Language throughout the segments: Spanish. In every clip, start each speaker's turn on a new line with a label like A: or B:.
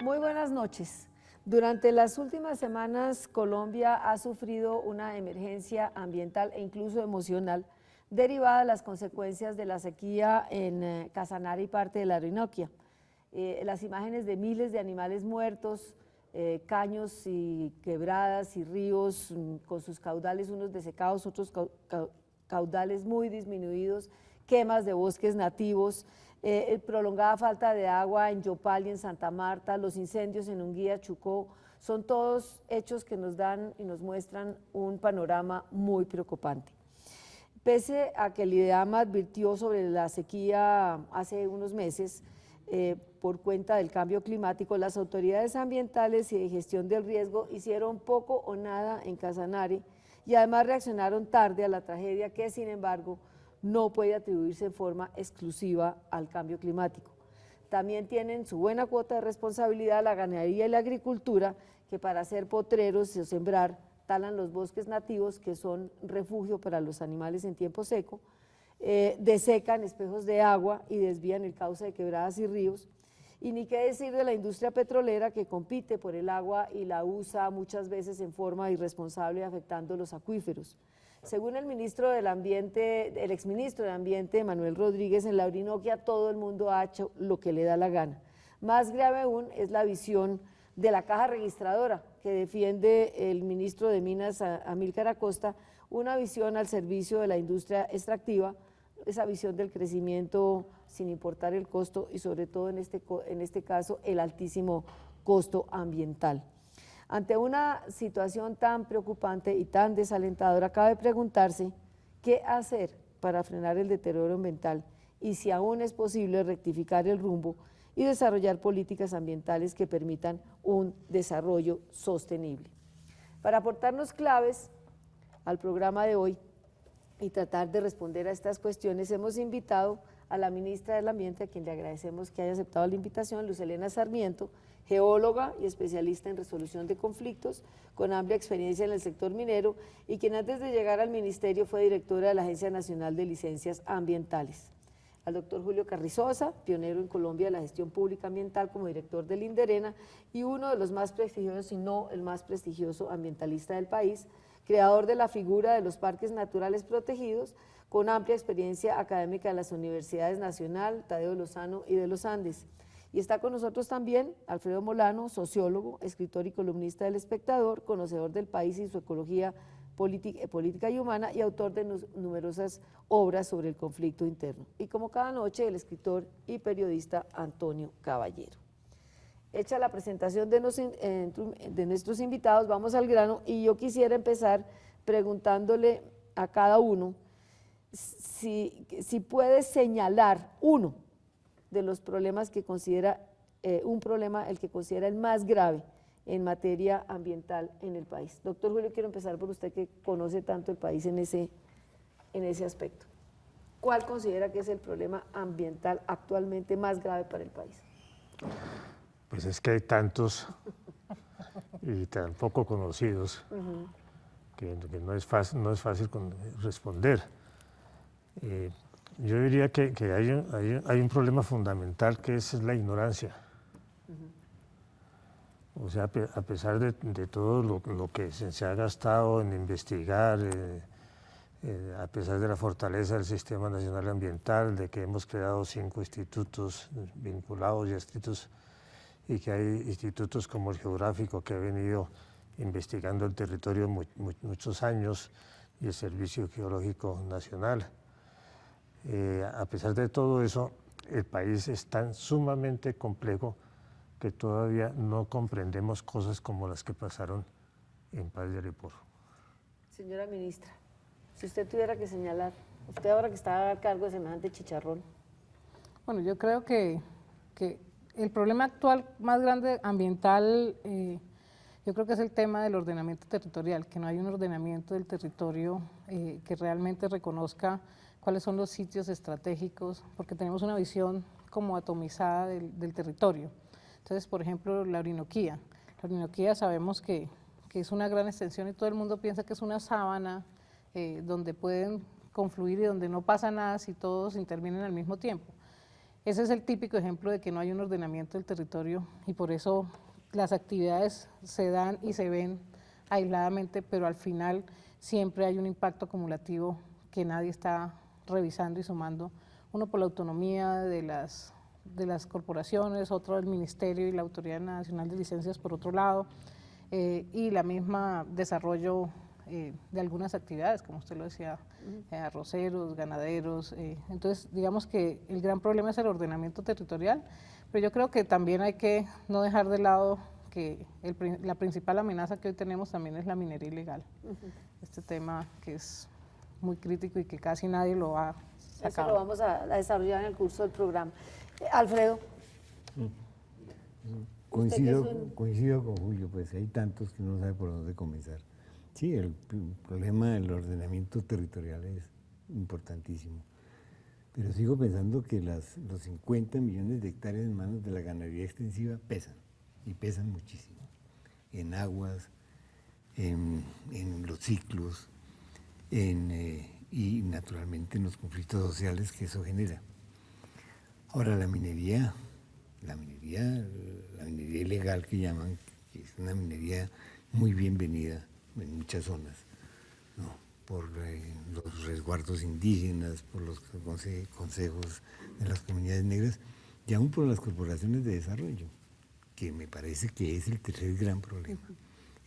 A: Muy buenas noches. Durante las últimas semanas, Colombia ha sufrido una emergencia ambiental e incluso emocional derivada de las consecuencias de la sequía en Casanare y parte de la Orinoquia. Las imágenes de miles de animales muertos, caños y quebradas y ríos con sus caudales, unos desecados, otros caudales muy disminuidos, quemas de bosques nativos, prolongada falta de agua en Yopal y en Santa Marta, los incendios en Unguía, Chocó, son todos hechos que nos dan y nos muestran un panorama muy preocupante. Pese a que el IDEAMA advirtió sobre la sequía hace unos meses, por cuenta del cambio climático, las autoridades ambientales y de gestión del riesgo hicieron poco o nada en Casanare y además reaccionaron tarde a la tragedia que, sin embargo, no puede atribuirse en forma exclusiva al cambio climático. También tienen su buena cuota de responsabilidad la ganadería y la agricultura, que para hacer potreros o sembrar talan los bosques nativos, que son refugio para los animales en tiempo seco, desecan espejos de agua y desvían el cauce de quebradas y ríos. Y ni qué decir de la industria petrolera, que compite por el agua y la usa muchas veces en forma irresponsable, afectando los acuíferos. Según el ministro del Ambiente, el exministro del Ambiente, Manuel Rodríguez, en la Orinoquia todo el mundo ha hecho lo que le da la gana. Más grave aún es la visión de la caja registradora que defiende el ministro de Minas, Amílcar Acosta, una visión al servicio de la industria extractiva, esa visión del crecimiento sin importar el costo y sobre todo en este caso el altísimo costo ambiental. Ante una situación tan preocupante y tan desalentadora, cabe preguntarse qué hacer para frenar el deterioro ambiental y si aún es posible rectificar el rumbo y desarrollar políticas ambientales que permitan un desarrollo sostenible. Para aportarnos claves al programa de hoy y tratar de responder a estas cuestiones, hemos invitado a la ministra del Ambiente, a quien le agradecemos que haya aceptado la invitación, Luz Helena Sarmiento, geóloga y especialista en resolución de conflictos, con amplia experiencia en el sector minero y quien antes de llegar al ministerio fue directora de la Agencia Nacional de Licencias Ambientales. Al doctor Julio Carrizosa, pionero en Colombia de la gestión pública ambiental como director del INDERENA y uno de los más prestigiosos, si no el más prestigioso ambientalista del país, creador de la figura de los parques naturales protegidos, con amplia experiencia académica en las universidades Nacional, Tadeo Lozano y de los Andes. Y está con nosotros también Alfredo Molano, sociólogo, escritor y columnista del Espectador, conocedor del país y su ecología política y humana y autor de numerosas obras sobre el conflicto interno. Y como cada noche, el escritor y periodista Antonio Caballero. Hecha la presentación de nuestros invitados, vamos al grano y yo quisiera empezar preguntándole a cada uno si puede señalar uno de los problemas que considera, el que considera el más grave en materia ambiental en el país. Doctor Julio, quiero empezar por usted que conoce tanto el país en ese aspecto. ¿Cuál considera que es el problema ambiental actualmente más grave para el país?
B: Pues es que hay tantos y tan poco conocidos que no es fácil responder. Yo diría que hay un problema fundamental que es la ignorancia. O sea, a pesar de todo lo que se ha gastado en investigar, a pesar de la fortaleza del Sistema Nacional Ambiental, de que hemos creado 5 institutos vinculados y adscritos, y que hay institutos como el Geográfico que ha venido investigando el territorio muchos años, y el Servicio Geológico Nacional. A pesar de todo eso, el país es tan sumamente complejo que todavía no comprendemos cosas como las que pasaron en Paz de Aripur.
A: Señora ministra, si usted tuviera que señalar, usted ahora que está a cargo de semejante chicharrón.
C: Bueno, yo creo que el problema actual más grande ambiental, yo creo que es el tema del ordenamiento territorial, que no hay un ordenamiento del territorio que realmente reconozca cuáles son los sitios estratégicos, porque tenemos una visión como atomizada del territorio. Entonces, por ejemplo, la Orinoquía. La Orinoquía sabemos que es una gran extensión y todo el mundo piensa que es una sábana donde pueden confluir y donde no pasa nada si todos intervienen al mismo tiempo. ese es el típico ejemplo de que no hay un ordenamiento del territorio y por eso las actividades se dan y se ven aisladamente, pero al final siempre hay un impacto acumulativo que nadie está revisando y sumando, uno por la autonomía de las corporaciones, otro del Ministerio y la Autoridad Nacional de Licencias por otro lado, y la misma desarrollo de algunas actividades, como usted lo decía, arroceros, ganaderos. Entonces, digamos que el gran problema es el ordenamiento territorial, pero yo creo que también hay que no dejar de lado que la principal amenaza que hoy tenemos también es la minería ilegal. Este tema que es muy crítico y que casi nadie lo ha sacado.
A: Eso lo vamos a desarrollar en el curso del programa. Alfredo.
D: Coincido con Julio, pues hay tantos que uno no sabe por dónde comenzar. Sí, el problema del ordenamiento territorial es importantísimo, pero sigo pensando que los 50 millones de hectáreas en manos de la ganadería extensiva pesan, y pesan muchísimo, en aguas, en los ciclos, y naturalmente en los conflictos sociales que eso genera. Ahora la minería ilegal que llaman, que es una minería muy bienvenida en muchas zonas, ¿no? Por los resguardos indígenas, por los consejos de las comunidades negras y aún por las corporaciones de desarrollo, que me parece que es el tercer gran problema.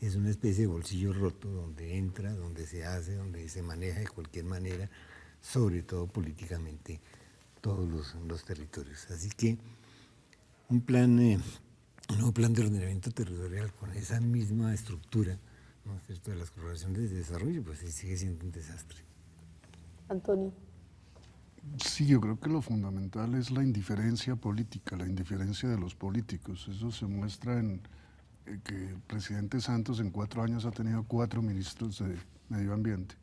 D: Es una especie de bolsillo roto donde entra, donde se hace, donde se maneja de cualquier manera, sobre todo políticamente, todos los territorios. Así que un nuevo plan de ordenamiento territorial con esa misma estructura, ¿no es cierto?, de las corporaciones de desarrollo, pues sigue siendo un desastre.
A: Antonio.
E: Sí, yo creo que lo fundamental es la indiferencia política, la indiferencia de los políticos. Eso se muestra en que el presidente Santos en 4 años ha tenido 4 ministros de medio ambiente.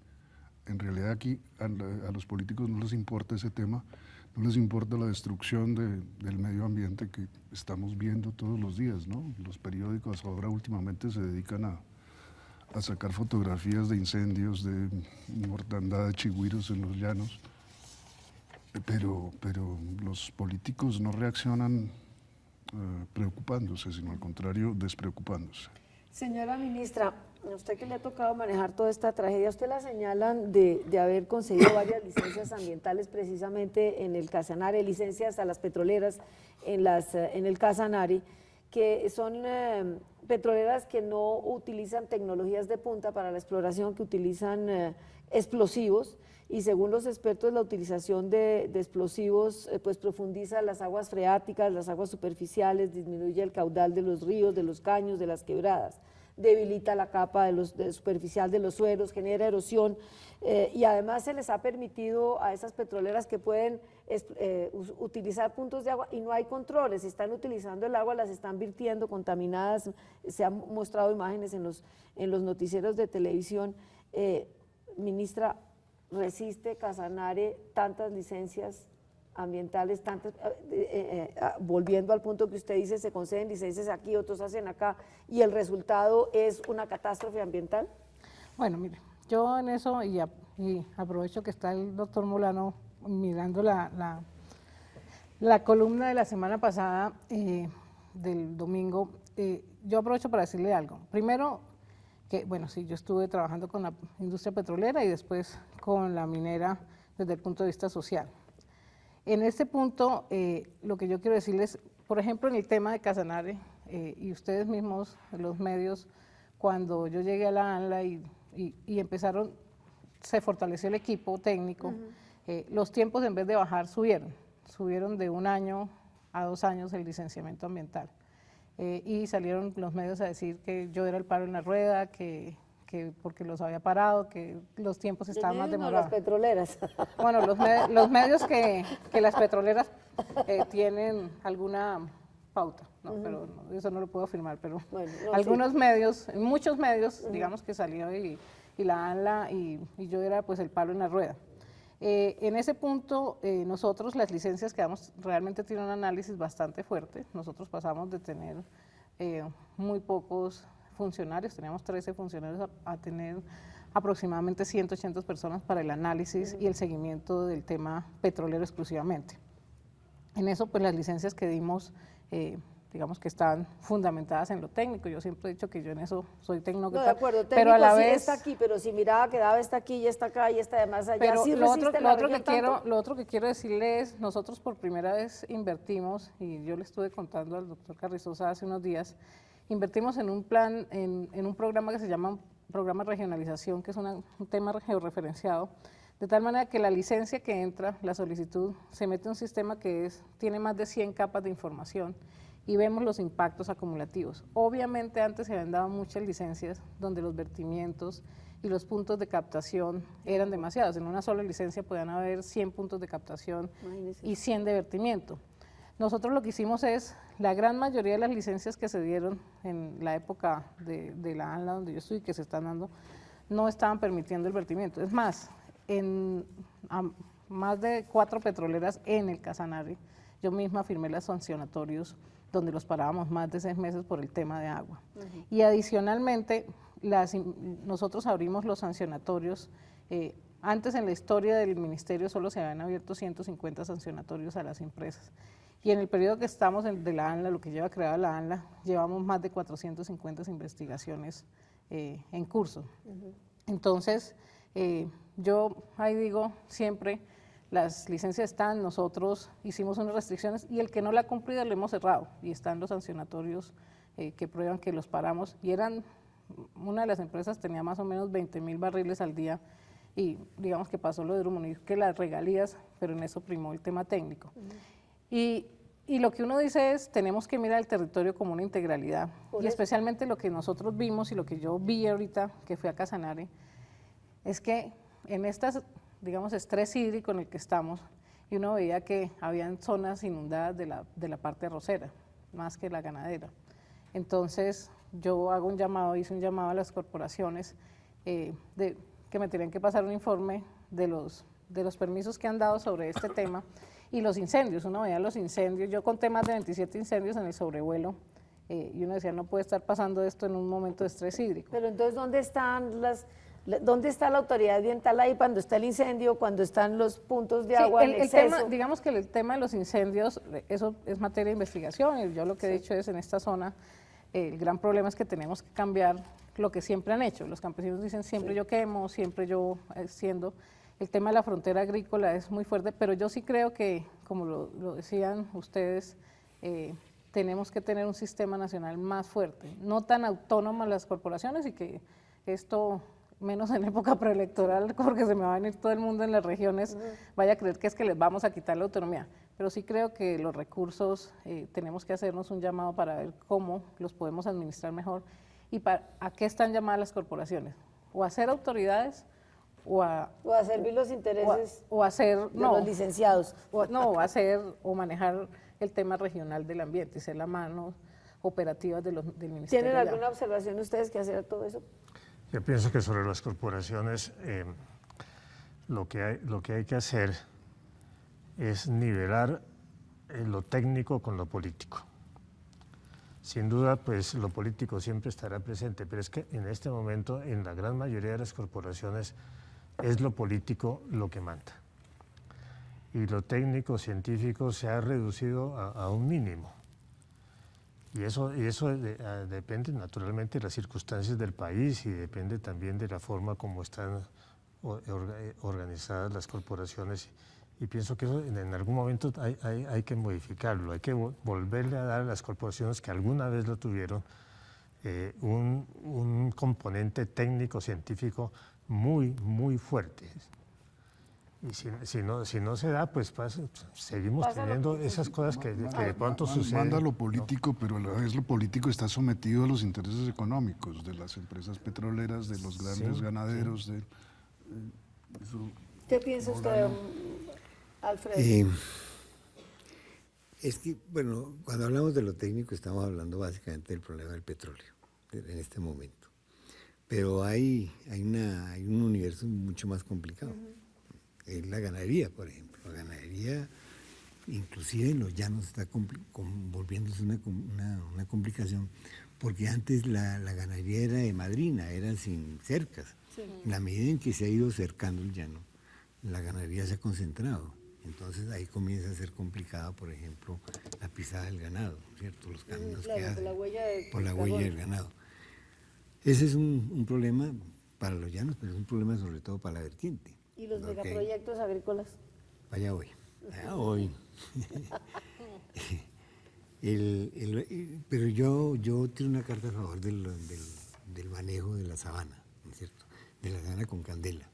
E: En realidad aquí a los políticos no les importa ese tema, no les importa la destrucción del medio ambiente que estamos viendo todos los días, ¿no? Los periódicos ahora últimamente se dedican a sacar fotografías de incendios, de mortandad de chigüiros en los llanos, pero los políticos no reaccionan preocupándose, sino al contrario, despreocupándose.
A: Señora ministra, a usted que le ha tocado manejar toda esta tragedia, usted la señalan de haber conseguido varias licencias ambientales precisamente en el Casanare, licencias a las petroleras en el Casanare, que son petroleras que no utilizan tecnologías de punta para la exploración, que utilizan explosivos, y según los expertos la utilización de explosivos pues profundiza las aguas freáticas, las aguas superficiales, disminuye el caudal de los ríos, de los caños, de las quebradas, debilita la capa superficial de los suelos, genera erosión, y además se les ha permitido a esas petroleras que pueden utilizar puntos de agua y no hay controles, si están utilizando el agua las están virtiendo contaminadas, se han mostrado imágenes en los noticieros de televisión. Ministra, ¿resiste Casanare tantas licencias ambientales, volviendo al punto que usted dice, se conceden licencias aquí, otros hacen acá, y el resultado es una catástrofe ambiental?
C: Bueno, mire, yo en eso, y aprovecho que está el doctor Molano mirando la columna de la semana pasada, del domingo, yo aprovecho para decirle algo. Primero, que bueno, sí, yo estuve trabajando con la industria petrolera y después con la minera desde el punto de vista social. En este punto, lo que yo quiero decirles, por ejemplo, en el tema de Casanare, y ustedes mismos, los medios, cuando yo llegué a la ANLA y empezaron, se fortaleció el equipo técnico, los tiempos en vez de bajar subieron de 1 año a 2 años el licenciamiento ambiental. Y salieron los medios a decir que yo era el palo en la rueda, que porque los había parado, que los tiempos estaban más demorados.
A: Las petroleras.
C: Bueno, los medios que las petroleras tienen alguna pauta, ¿no? Pero no, eso no lo puedo afirmar, pero bueno, no, algunos sí. Medios, muchos medios, digamos que salió y la ANLA y yo era pues el palo en la rueda. En ese punto, nosotros las licencias que damos realmente tienen un análisis bastante fuerte. Nosotros pasamos de tener muy pocos funcionarios, teníamos 13 funcionarios a tener aproximadamente 180 personas para el análisis y el seguimiento del tema petrolero exclusivamente. En eso, pues las licencias que dimos, digamos que están fundamentadas en lo técnico. Yo siempre he dicho que yo en eso soy tecnócrata.
A: No, de acuerdo, técnico
C: pero a la
A: sí
C: vez
A: está aquí, pero si miraba quedaba está aquí y está acá y está además allá.
C: Pero
A: ¿Sí
C: lo
A: resiste
C: otro,
A: la región
C: lo otro que quiero decirle es, nosotros por primera vez invertimos, y yo le estuve contando al doctor Carrizosa hace unos días, invertimos en un plan, en un programa que se llama Programa de Regionalización, que es un tema georreferenciado, de tal manera que la licencia que entra, la solicitud, se mete en un sistema que tiene más de 100 capas de información y vemos los impactos acumulativos. Obviamente antes se habían dado muchas licencias donde los vertimientos y los puntos de captación eran demasiados. En una sola licencia podían haber 100 puntos de captación y 100 de vertimiento. Nosotros lo que hicimos es, la gran mayoría de las licencias que se dieron en la época de la ANLA donde yo estoy, que se están dando, no estaban permitiendo el vertimiento. Es más, más de 4 petroleras en el Casanare, yo misma firmé los sancionatorios donde los parábamos más de 6 meses por el tema de agua. Y adicionalmente, nosotros abrimos los sancionatorios, antes en la historia del ministerio solo se habían abierto 150 sancionatorios a las empresas. Y en el periodo que estamos de la ANLA, lo que lleva creada la ANLA, llevamos más de 450 investigaciones en curso. Entonces, yo ahí digo siempre, las licencias están, nosotros hicimos unas restricciones y el que no la ha cumplido lo hemos cerrado y están los sancionatorios que prueban que los paramos y una de las empresas tenía más o menos 20.000 barriles al día y digamos que pasó lo de Drummond, que las regalías, pero en eso primó el tema técnico. Y lo que uno dice es, tenemos que mirar el territorio como una integralidad y especialmente lo que nosotros vimos y lo que yo vi ahorita que fui a Casanare, es que en estas, digamos, estrés hídrico en el que estamos, y uno veía que habían zonas inundadas de la parte arrocera, más que la ganadera. Entonces, yo hice un llamado a las corporaciones que me tenían que pasar un informe de los permisos que han dado sobre este tema y los incendios. Uno veía los incendios, yo conté más de 27 incendios en el sobrevuelo y uno decía, no puede estar pasando esto en un momento de estrés hídrico.
A: Pero entonces, ¿dónde está la autoridad ambiental ahí cuando está el incendio, cuando están los puntos de agua en exceso?
C: Digamos que el tema de los incendios, eso es materia de investigación, y yo lo que he dicho es en esta zona, el gran problema es que tenemos que cambiar lo que siempre han hecho. Los campesinos dicen siempre yo quemo, siempre yo haciendo. El tema de la frontera agrícola es muy fuerte, pero yo sí creo que, como lo decían ustedes, tenemos que tener un sistema nacional más fuerte, no tan autónomo las corporaciones y que esto, menos en época preelectoral, porque se me va a venir todo el mundo en las regiones, vaya a creer que es que les vamos a quitar la autonomía. Pero sí creo que los recursos tenemos que hacernos un llamado para ver cómo los podemos administrar mejor y a qué están llamadas las corporaciones, o a ser autoridades o a
A: servir los intereses
C: de
A: los licenciados.
C: O manejar el tema regional del ambiente y ser la mano operativa del Ministerio.
A: ¿Tienen alguna observación ustedes que hacer a todo eso?
B: Yo pienso que sobre las corporaciones lo que hay que hacer es nivelar lo técnico con lo político. Sin duda, pues lo político siempre estará presente, pero es que en este momento, en la gran mayoría de las corporaciones, es lo político lo que manda. Y lo técnico, científico, se ha reducido a un mínimo. Y eso depende naturalmente de las circunstancias del país y depende también de la forma como están organizadas las corporaciones. Y pienso que eso en algún momento hay que modificarlo, hay que volverle a dar a las corporaciones que alguna vez lo tuvieron un componente técnico, científico muy, muy fuerte. Y si no se da, pues seguimos teniendo esas cosas que de pronto suceden.
E: Manda lo político, pero a la vez lo político está sometido a los intereses económicos de las empresas petroleras, de los grandes ganaderos.
A: ¿Qué piensa usted, Alfredo?
D: Es que, bueno, cuando hablamos de lo técnico estamos hablando básicamente del problema del petróleo en este momento. Pero hay un universo mucho más complicado. Es la ganadería, por ejemplo. La ganadería, inclusive en los llanos, está volviéndose una complicación, porque antes la ganadería era de madrina, era sin cercas. En la medida en que se ha ido cercando el llano, la ganadería se ha concentrado Entonces ahí comienza a ser complicado, por ejemplo, la pisada del ganado, ¿cierto? Los caminos
A: claro,
D: que
A: por
D: hacen
A: la
D: huella del ganado. Ese es un problema para los llanos, pero es un problema sobre todo para la vertiente.
A: ¿Y los megaproyectos agrícolas?
D: Allá voy. Pero yo tiro una carta a favor del manejo de la sabana, ¿no es cierto? De la sabana con candela.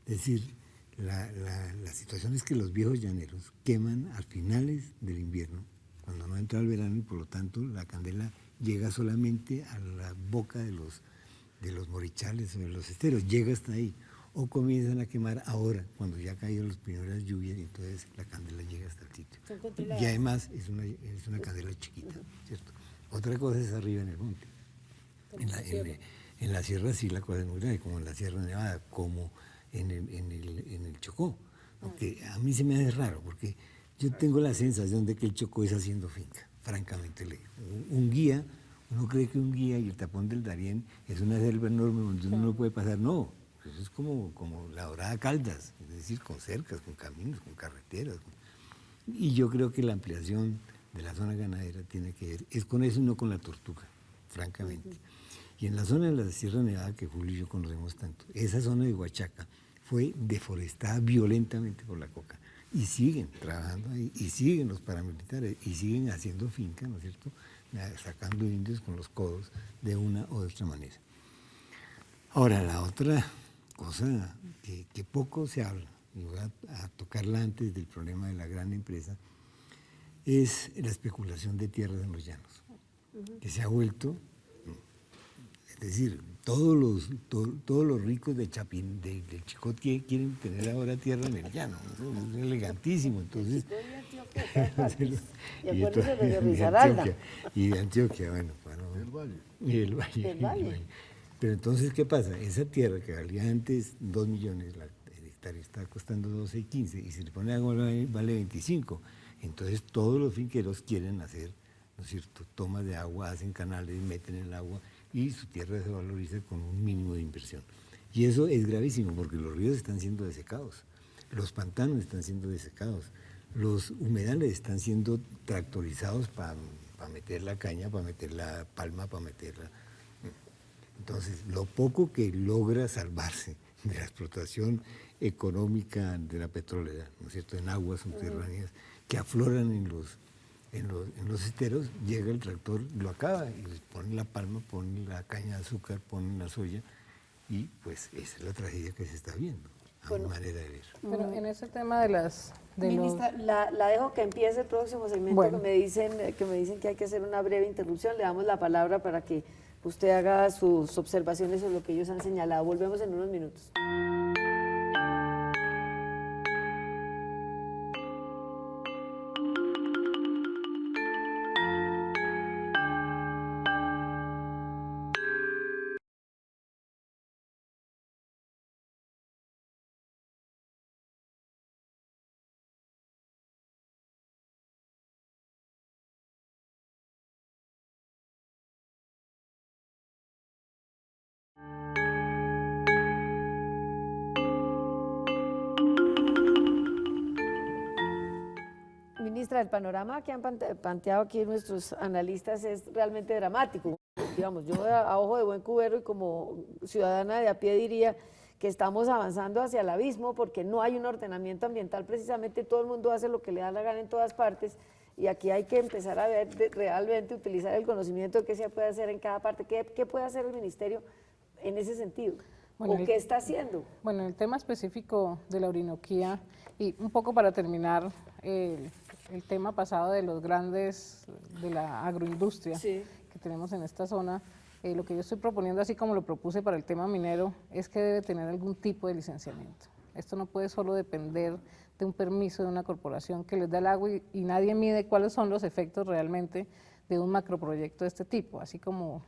D: Es decir, la situación es que los viejos llaneros queman a finales del invierno, cuando no entra el verano, y por lo tanto la candela llega solamente a la boca de los morichales o de los esteros, llega hasta ahí. O comienzan a quemar ahora, cuando ya cayeron las primeras lluvias, y entonces la candela llega hasta el sitio. Y además es una candela chiquita, ¿cierto? Otra cosa es arriba en el monte. En la sierra sí la cosa es muy grande, como en la Sierra Nevada, como en el Chocó. Aunque a mí se me hace raro, porque yo tengo la sensación de que el Chocó es haciendo finca, francamente le digo. Un guía, uno cree que un guía y el tapón del Darién es una selva enorme donde uno no puede pasar, no. Eso es como la Dorada Caldas, es decir, con cercas, con caminos, con carreteras. Y yo creo que la ampliación de la zona ganadera tiene que ver, es con eso y no con la tortuga, francamente. Y en la zona de la Sierra Nevada, que Julio y yo conocemos tanto, esa zona de Huachaca fue deforestada violentamente por la coca. Y siguen trabajando ahí, y siguen los paramilitares, y siguen haciendo finca, ¿no es cierto?, sacando indios con los codos de una o de otra manera. Ahora, la otra cosa que poco se habla, y voy a tocarla antes del problema de la gran empresa, es la especulación de tierras en los llanos, que se ha vuelto, es decir, todos los ricos de Chapín, del Chicot, quieren tener ahora tierra en el llano, ¿no? Es elegantísimo, entonces... Y de Antioquia, bueno, y el Valle. Pero entonces, ¿qué pasa? Esa tierra que valía antes 2 millones, el hectárea está costando 12.15, y si le pone agua vale 25. Entonces todos los finqueros quieren hacer, ¿no es cierto?, tomas de agua, hacen canales, meten el agua, y su tierra se valoriza con un mínimo de inversión. Y eso es gravísimo, porque los ríos están siendo desecados, los pantanos están siendo desecados, los humedales están siendo tractorizados para meter la caña, para meter la palma, para meterla... Entonces, lo poco que logra salvarse de la explotación económica de la petrolera, ¿no es cierto?, en aguas subterráneas que afloran en los esteros, llega el tractor, lo acaba, y les pone la palma, pone la caña de azúcar, pone la soya, y pues esa es la tragedia que se está viendo, a mi manera de ver.
C: Pero en ese tema de las...
A: Ministra, la dejo que empiece el próximo segmento, bueno. que me dicen que hay que hacer una breve interrupción. Le damos la palabra para que usted haga sus observaciones sobre lo que ellos han señalado. Volvemos en unos minutos. Ministra, el panorama que han planteado aquí nuestros analistas es realmente dramático. Digamos, yo a ojo de buen cubero y como ciudadana de a pie diría que estamos avanzando hacia el abismo porque no hay un ordenamiento ambiental, precisamente todo el mundo hace lo que le da la gana en todas partes y aquí hay que empezar a ver realmente utilizar el conocimiento de qué se puede hacer en cada parte, qué puede hacer el ministerio en ese sentido. Bueno, ¿o qué está haciendo?
C: Bueno, el tema específico de la Orinoquía, y un poco para terminar el tema pasado de los grandes, de la agroindustria que tenemos en esta zona, lo que yo estoy proponiendo, así como lo propuse para el tema minero, es que debe tener algún tipo de licenciamiento. Esto no puede solo depender de un permiso de una corporación que les da el agua y nadie mide cuáles son los efectos realmente de un macroproyecto de este tipo, así como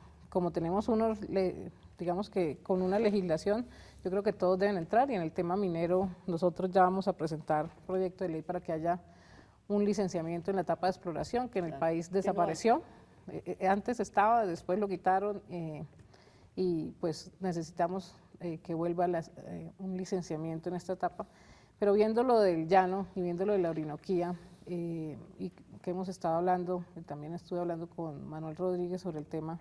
C: tenemos unos, digamos que con una legislación, yo creo que todos deben entrar y en el tema minero nosotros ya vamos a presentar proyecto de ley para que haya un licenciamiento en la etapa de exploración que en el país desapareció, antes estaba, después lo quitaron y pues necesitamos que vuelva un licenciamiento en esta etapa, Pero viendo lo del llano y viendo lo de la Orinoquía, y que hemos estado hablando, también estuve hablando con Manuel Rodríguez sobre el tema,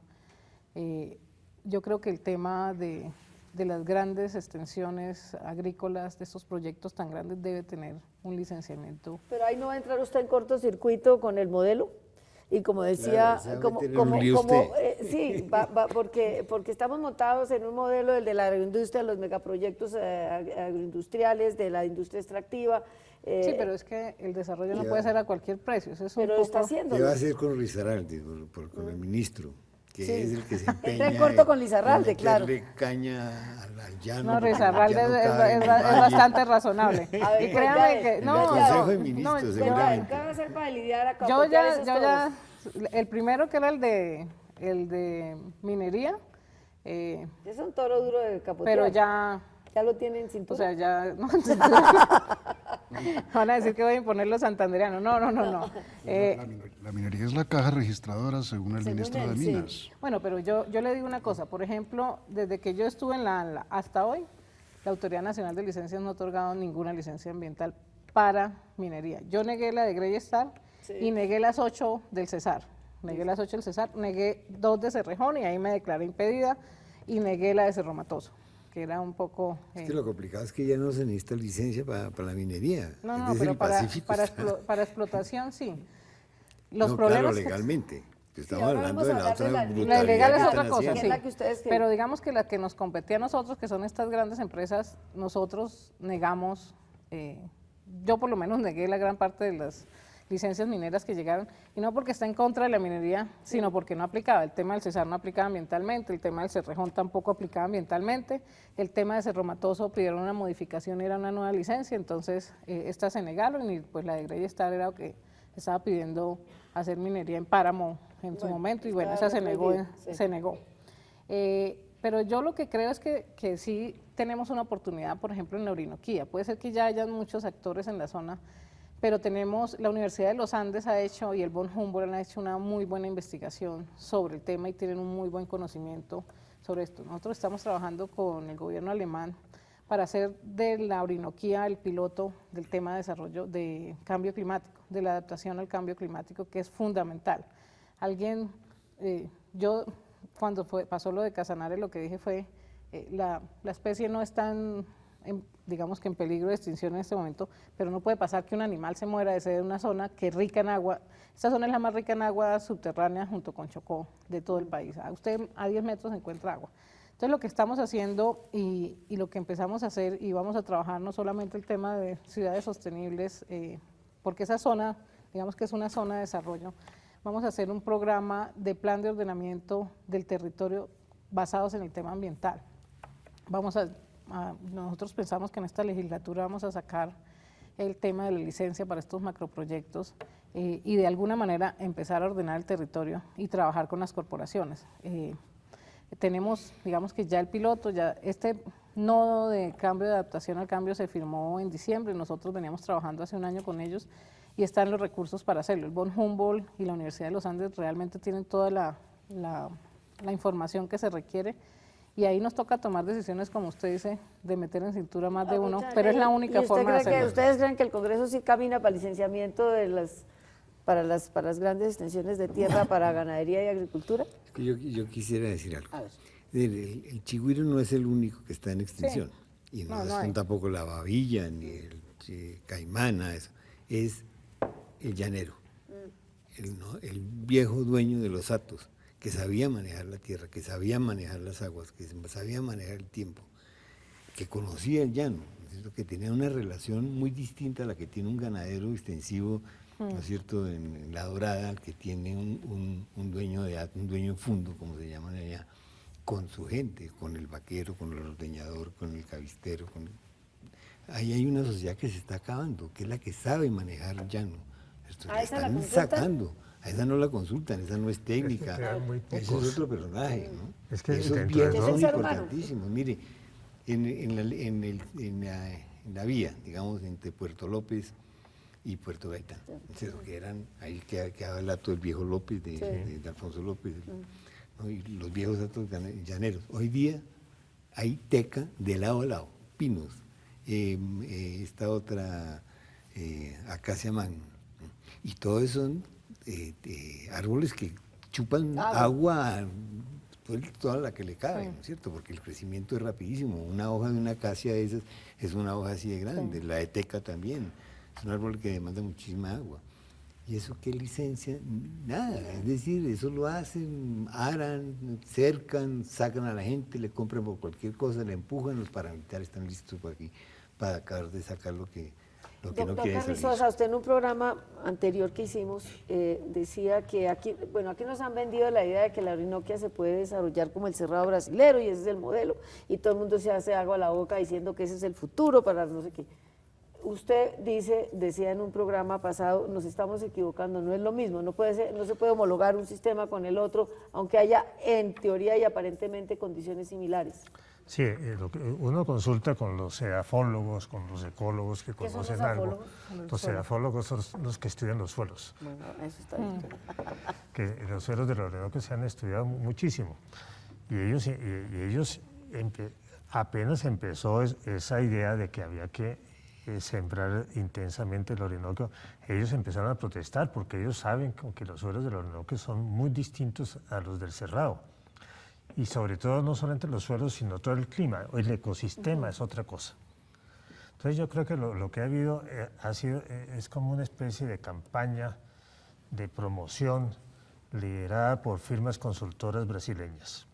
C: yo creo que el tema de las grandes extensiones agrícolas, de estos proyectos tan grandes, debe tener un licenciamiento.
A: Pero ahí no va a entrar usted en cortocircuito con el modelo. Y como decía, sí, porque estamos montados en un modelo, el de la agroindustria, los megaproyectos agroindustriales, de la industria extractiva.
C: Sí, pero es que el desarrollo no puede ser a cualquier precio. Eso es
A: pero
C: un
A: está haciendo.
D: ¿Qué va a hacer con Lizarralde, con el ministro? Que
A: Sí.
D: es el que se empeña
A: Entra en corto con Lizarralde, claro.
D: Caña al llano.
C: No,
D: porque
C: Lizarralde
D: el llano
C: es
D: cae en el valle.
C: bastante razonable.
A: A ver,
C: Y créame que,
D: El
C: no,
D: Consejo de Ministros,
C: no,
D: seguramente.
A: ¿Qué va a hacer para lidiar a
C: yo
A: capotear
C: ya,
A: esos
C: yo
A: toros?
C: ya, el primero que era el de minería,
A: Es un toro duro de capotear.
C: pero ya
A: lo tienen en cintura.
C: O sea, ya no, van a decir que voy a imponer los santandereanos. No.
E: La minería es la caja registradora según el
A: Según
E: ministro
A: él,
E: de
A: sí.
E: Minas.
C: Bueno, pero yo le digo una cosa. Por ejemplo, desde que yo estuve en la ANLA hasta hoy, la Autoridad Nacional de Licencias no ha otorgado ninguna licencia ambiental para minería. Yo negué la de Greyestar y negué las 8 del Cesar. Negué las 8 del Cesar, negué 2 de Cerrejón y ahí me declaré impedida, y negué la de Cerro Matoso, que era un poco...
D: Es que lo complicado es que ya no se necesita licencia para la minería.
C: No,
D: Es
C: no,
D: decir,
C: pero
D: el Pacífico está-
C: para explotación sí. Los
D: no,
C: problemas...
D: claro, legalmente. Estamos
A: ahora
D: hablando
A: vamos
D: de
A: a
D: la
A: hablar
D: otra
A: de la
D: brutalidad
C: La ilegal
D: que
C: es
D: están
C: otra cosa,
A: Que es
D: haciendo.
A: la que ustedes
C: Pero digamos que la que nos competía a nosotros, que son estas grandes empresas, nosotros negamos, yo por lo menos negué la gran parte de las licencias mineras que llegaron, y no porque está en contra de la minería, sino porque no aplicaba. El tema del Cesar no aplicaba ambientalmente, el tema del Cerrejón tampoco aplicaba ambientalmente, el tema de Cerro Matoso pidieron una modificación, era una nueva licencia, entonces estas se negaron, y pues la de Greyestar era que estaba pidiendo hacer minería en páramo en su momento, y bueno, esa se negó.
A: Sí.
C: Se negó. Pero yo lo que creo es que sí tenemos una oportunidad, por ejemplo, en la Orinoquía. Puede ser que ya hayan muchos actores en la zona, pero tenemos, la Universidad de los Andes ha hecho, y el von Humboldt han hecho una muy buena investigación sobre el tema y tienen un muy buen conocimiento sobre esto. Nosotros estamos trabajando con el gobierno alemán para hacer de la Orinoquía el piloto del tema de desarrollo de cambio climático, de la adaptación al cambio climático, que es fundamental. Yo cuando pasó lo de Casanare, lo que dije fue, la especie no está digamos que en peligro de extinción en este momento, pero no puede pasar que un animal se muera de sed en una zona que es rica en agua. Esta zona es la más rica en agua subterránea junto con Chocó de todo el país. Usted a 10 metros encuentra agua. Entonces lo que estamos haciendo y lo que empezamos a hacer, y vamos a trabajar no solamente el tema de ciudades sostenibles, porque esa zona, digamos que es una zona de desarrollo, vamos a hacer un programa de plan de ordenamiento del territorio basados en el tema ambiental. Nosotros pensamos que en esta legislatura vamos a sacar el tema de la licencia para estos macroproyectos y de alguna manera empezar a ordenar el territorio y trabajar con las corporaciones. Tenemos, digamos que ya el piloto, ya este nodo de cambio de adaptación al cambio se firmó en diciembre, nosotros veníamos trabajando hace un año con ellos y están los recursos para hacerlo. El von Humboldt y la Universidad de los Andes realmente tienen toda la información que se requiere, y ahí nos toca tomar decisiones, como usted dice, de meter en cintura más de uno, pero es la única forma de hacerlo.
A: ¿Ustedes creen que el Congreso sí camina para el licenciamiento de para las grandes extensiones de tierra para ganadería y agricultura?
D: Es que yo quisiera decir algo. El chigüiro no es el único que está en extinción, y no son tampoco la babilla ni el caimana, eso es el llanero, el viejo dueño de los hatos, que sabía manejar la tierra, que sabía manejar las aguas, que sabía manejar el tiempo, que conocía el llano, ¿no es cierto? Que tenía una relación muy distinta a la que tiene un ganadero extensivo, ¿no es cierto?, en La Dorada, que tiene un dueño de hato, un dueño de fundo, como se llaman allá, con su gente, con el vaquero, con el ordeñador, con el cabistero. Ahí hay una sociedad que se está acabando, que es la que sabe manejar el llano.
A: ¿A esa la
D: Están
A: consultan?
D: sacando. A esa no la consultan, esa no es técnica,
B: quedan muy
D: ese
B: pocos.
D: es otro personaje, ¿no?
B: Es que
D: Esos
B: dentro
D: viejos
B: de
D: son
A: todo- ser humano.
D: importantísimos. Mire, en la vía, digamos, entre Puerto López y Puerto Gaitán, que eran, ahí quedaba el hato del viejo López, de Alfonso López, ¿no? Y los viejos hatos llaneros. Hoy día hay teca de lado a lado, pinos, esta otra acacia magna. Y todos son árboles que chupan agua toda la que le cabe, ¿no es cierto? Porque el crecimiento es rapidísimo. Una hoja de una acacia de esas es una hoja así de grande, la de teca también. Es un árbol que demanda muchísima agua. ¿Y eso qué licencia? Nada, es decir, eso lo hacen, aran, cercan, sacan a la gente, le compran por cualquier cosa, le empujan, los paramilitares están listos por aquí para acabar de sacar lo que no quiere salir.
A: Doctor Carrizosa, usted en un programa anterior que hicimos decía que aquí nos han vendido la idea de que la Orinoquia se puede desarrollar como el Cerrado brasilero y ese es el modelo, y todo el mundo se hace agua a la boca diciendo que ese es el futuro para no sé qué. Usted decía en un programa pasado, nos estamos equivocando, no es lo mismo, no se puede homologar un sistema con el otro, aunque haya en teoría y aparentemente condiciones similares.
B: Sí, uno consulta con los edafólogos, con los ecólogos que conocen algo. Los edafólogos son los que estudian los suelos.
A: Bueno, eso está bien.
B: Que los suelos de la Orinoquia se han estudiado muchísimo. Y ellos apenas empezó esa idea de que había que sembrar intensamente el Orinoquio, ellos empezaron a protestar porque ellos saben que los suelos del Orinoquio son muy distintos a los del Cerrado. Y sobre todo no solamente los suelos, sino todo el clima, el ecosistema es otra cosa. Entonces yo creo que lo que ha habido es como una especie de campaña de promoción liderada por firmas consultoras brasileñas.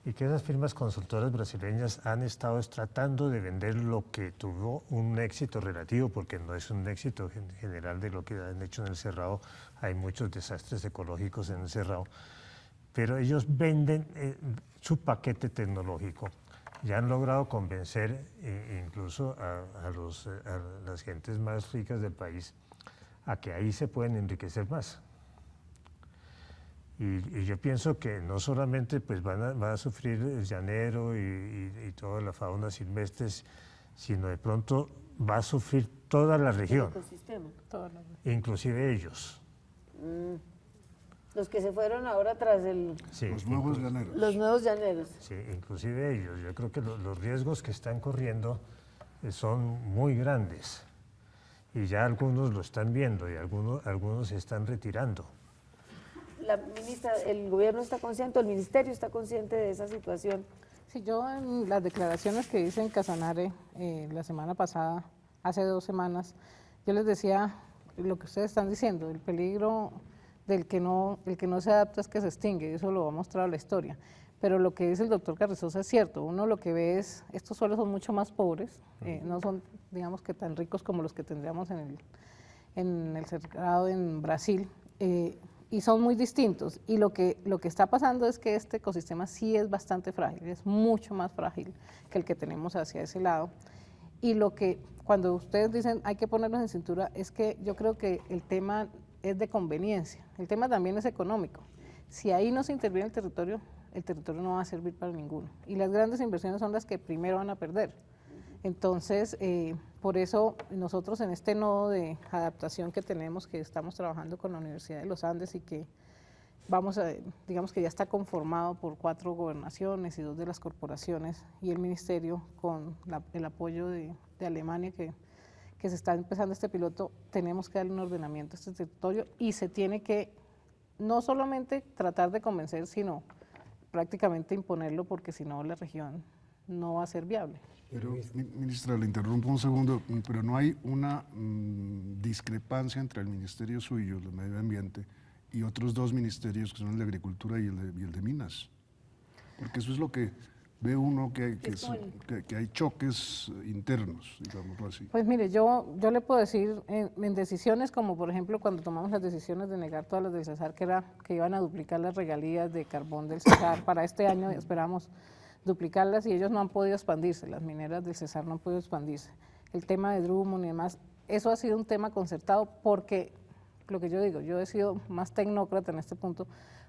B: Y que esas firmas consultoras brasileñas han estado tratando de vender lo que tuvo un éxito relativo, porque no es un éxito general de lo que han hecho en el Cerrado, hay muchos desastres ecológicos en el Cerrado, pero ellos venden su paquete tecnológico. Ya han logrado convencer incluso a las gentes más ricas del país a que ahí se pueden enriquecer más. Y yo pienso que no solamente pues, van a sufrir el llanero y toda la fauna silvestre, sino de pronto va a sufrir toda la región, inclusive ellos.
A: Los que se fueron ahora tras
E: los nuevos llaneros.
A: Los nuevos llaneros.
B: Sí, inclusive ellos. Yo creo que los riesgos que están corriendo son muy grandes y ya algunos lo están viendo y algunos se están retirando.
A: La ministra, ¿el gobierno está consciente, el ministerio está consciente de esa situación?
C: Sí, yo en las declaraciones que hice en Casanare la semana pasada, hace 2 semanas, yo les decía lo que ustedes están diciendo, el peligro el que no se adapta es que se extingue, eso lo ha mostrado la historia. Pero lo que dice el doctor Carrizosa es cierto, uno lo que ve es, estos suelos son mucho más pobres, no son, digamos que tan ricos como los que tendríamos en el Cerrado en Brasil, y son muy distintos. Y lo que está pasando es que este ecosistema sí es bastante frágil, es mucho más frágil que el que tenemos hacia ese lado. Y cuando ustedes dicen hay que ponerlos en cintura, es que yo creo que el tema es de conveniencia, el tema también es económico. Si ahí no se interviene el territorio no va a servir para ninguno. Y las grandes inversiones son las que primero van a perder. Entonces, por eso nosotros en este nodo de adaptación que tenemos, que estamos trabajando con la Universidad de los Andes y que digamos que ya está conformado por 4 gobernaciones y 2 de las corporaciones y el ministerio con el apoyo de Alemania que se está empezando este piloto, tenemos que darle un ordenamiento a este territorio y se tiene que no solamente tratar de convencer, sino prácticamente imponerlo, porque si no la región no va a ser viable.
E: Pero, ministra, le interrumpo un segundo, pero no hay una discrepancia entre el ministerio suyo, el de Medio Ambiente, y otros 2 ministerios que son el de Agricultura y el de Minas. Porque eso es lo que ve uno, que hay choques internos, digámoslo así.
C: Pues mire, yo le puedo decir en decisiones como por ejemplo cuando tomamos las decisiones de negar todas las del Cesar, que iban a duplicar las regalías de carbón del Cesar, para este año esperamos duplicarlas y ellos no han podido expandirse, las mineras del Cesar no han podido expandirse. El tema de Drummond y demás, eso ha sido un tema concertado porque, lo que yo digo, yo he sido más tecnócrata en este punto,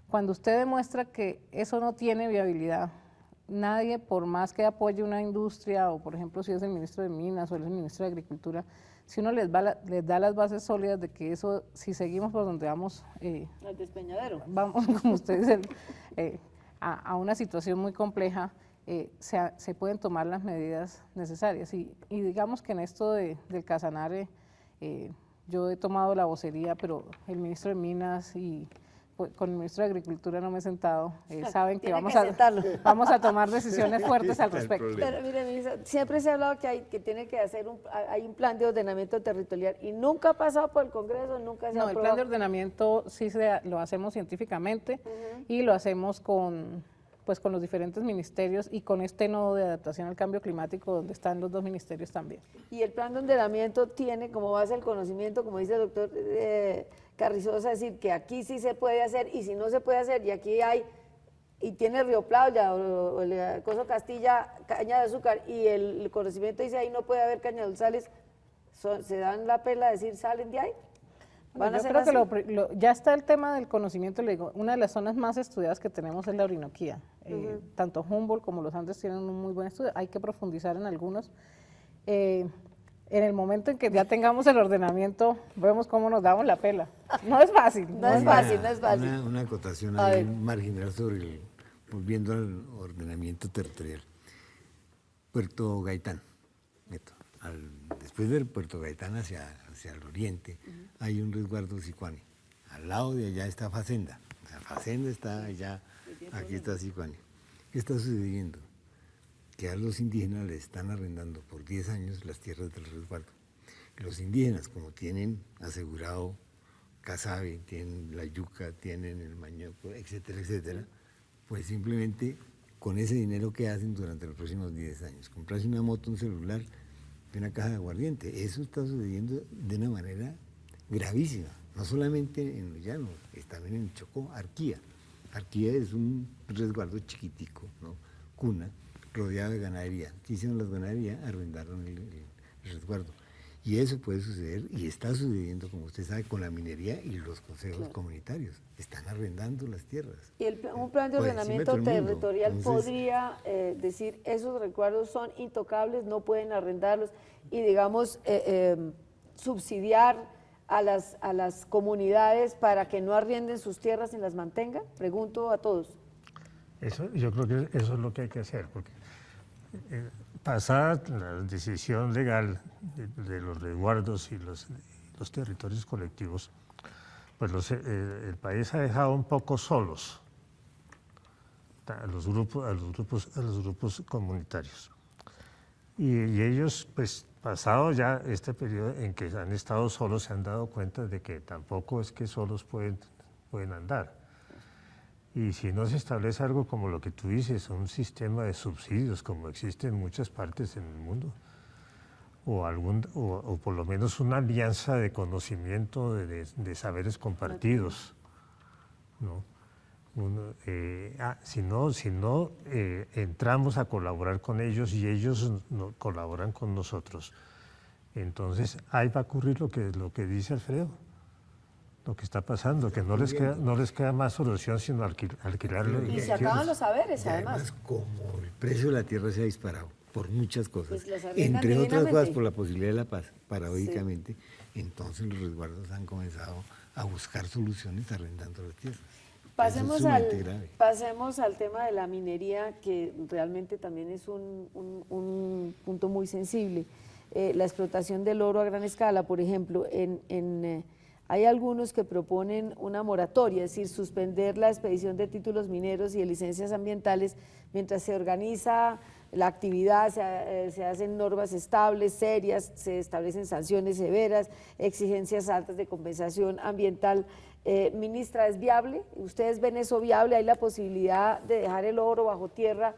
C: cuando usted demuestra que eso no tiene viabilidad, nadie, por más que apoye una industria, o por ejemplo si es el ministro de Minas o el ministro de Agricultura, si uno les da las bases sólidas de que eso, si seguimos por donde vamos,
A: al despeñadero,
C: vamos, como usted dice, a una situación muy compleja, se pueden tomar las medidas necesarias. Y digamos que en esto del Casanare, yo he tomado la vocería, pero el ministro de Minas y con el ministro de Agricultura no me he sentado, saben que vamos a tomar decisiones fuertes al respecto.
A: Pero mire, ministra, siempre se ha hablado que tiene que hacer hay un plan de ordenamiento territorial y nunca ha pasado por el Congreso, nunca se ha aprobado.
C: No, el plan de ordenamiento sí lo hacemos científicamente y lo hacemos con los diferentes ministerios y con este nodo de adaptación al cambio climático donde están los dos ministerios también.
A: Y el plan de ordenamiento tiene como base el conocimiento, como dice el doctor Carrizosa, decir que aquí sí se puede hacer y si no se puede hacer y aquí hay, y tiene Río Playa o el Coso Castilla, caña de azúcar y el conocimiento dice ahí no puede haber caña de dulzales, se dan la pela de decir salen de ahí.
C: Bueno, yo creo que ya está el tema del conocimiento, le digo, una de las zonas más estudiadas que tenemos es la Orinoquía, tanto Humboldt como los Andes tienen un muy buen estudio, hay que profundizar en algunos. En el momento en que ya tengamos el ordenamiento, vemos cómo nos damos la pela. No es fácil.
A: No es fácil.
D: Una acotación ahí marginal sobre volviendo al ordenamiento territorial. Puerto Gaitán, después del Puerto Gaitán hacia el oriente, hay un resguardo Sicuani. Al lado de allá está Facenda. La Facenda está allá, aquí está Sicuani. ¿Qué está sucediendo? Que a los indígenas les están arrendando por 10 años las tierras del resguardo. Los indígenas, como tienen asegurado casabe, tienen la yuca, tienen el mañoco, etcétera, etcétera, pues simplemente con ese dinero que hacen durante los próximos 10 años, comprarse una moto, un celular, de una caja de aguardiente. Eso está sucediendo de una manera gravísima, no solamente en los llanos, también en Chocó, Arquía. Arquía es un resguardo chiquitico, ¿no? Cuna, rodeado de ganadería. ¿Qué hicieron las ganaderías? Arrendaron el resguardo. Y eso puede suceder, y está sucediendo, como usted sabe, con la minería y los consejos comunitarios. Están arrendando las tierras.
A: Y un plan de ordenamiento territorial podría decir, esos resguardos son intocables, no pueden arrendarlos, y digamos, subsidiar a las comunidades para que no arrienden sus tierras y las mantengan. Pregunto a todos.
B: Yo creo que eso es lo que hay que hacer, porque pasada la decisión legal de los resguardos y los territorios colectivos, pues el país ha dejado un poco solos a los grupos comunitarios. Y ellos, pues pasado ya este periodo en que han estado solos, se han dado cuenta de que tampoco es que solos pueden andar. Y si no se establece algo como lo que tú dices, un sistema de subsidios como existe en muchas partes en el mundo, o por lo menos una alianza de conocimiento de saberes compartidos, ¿no? Si no entramos a colaborar con ellos y ellos no colaboran con nosotros, entonces ahí va a ocurrir lo que dice Alfredo. Lo que está pasando, que no les queda más solución sino alquilarlo.
A: Y se acaban los saberes, además.
D: Como el precio de la tierra se ha disparado por muchas cosas,
A: pues
D: entre otras cosas por la posibilidad de la paz, paradójicamente, entonces los resguardos han comenzado a buscar soluciones arrendando las tierras.
A: Pasemos al tema de la minería, que realmente también es un punto muy sensible. La explotación del oro a gran escala, por ejemplo, hay algunos que proponen una moratoria, es decir, suspender la expedición de títulos mineros y de licencias ambientales mientras se organiza la actividad, se hacen normas estables, serias, se establecen sanciones severas, exigencias altas de compensación ambiental. Ministra, ¿es viable? ¿Ustedes ven eso viable? ¿Hay la posibilidad de dejar el oro bajo tierra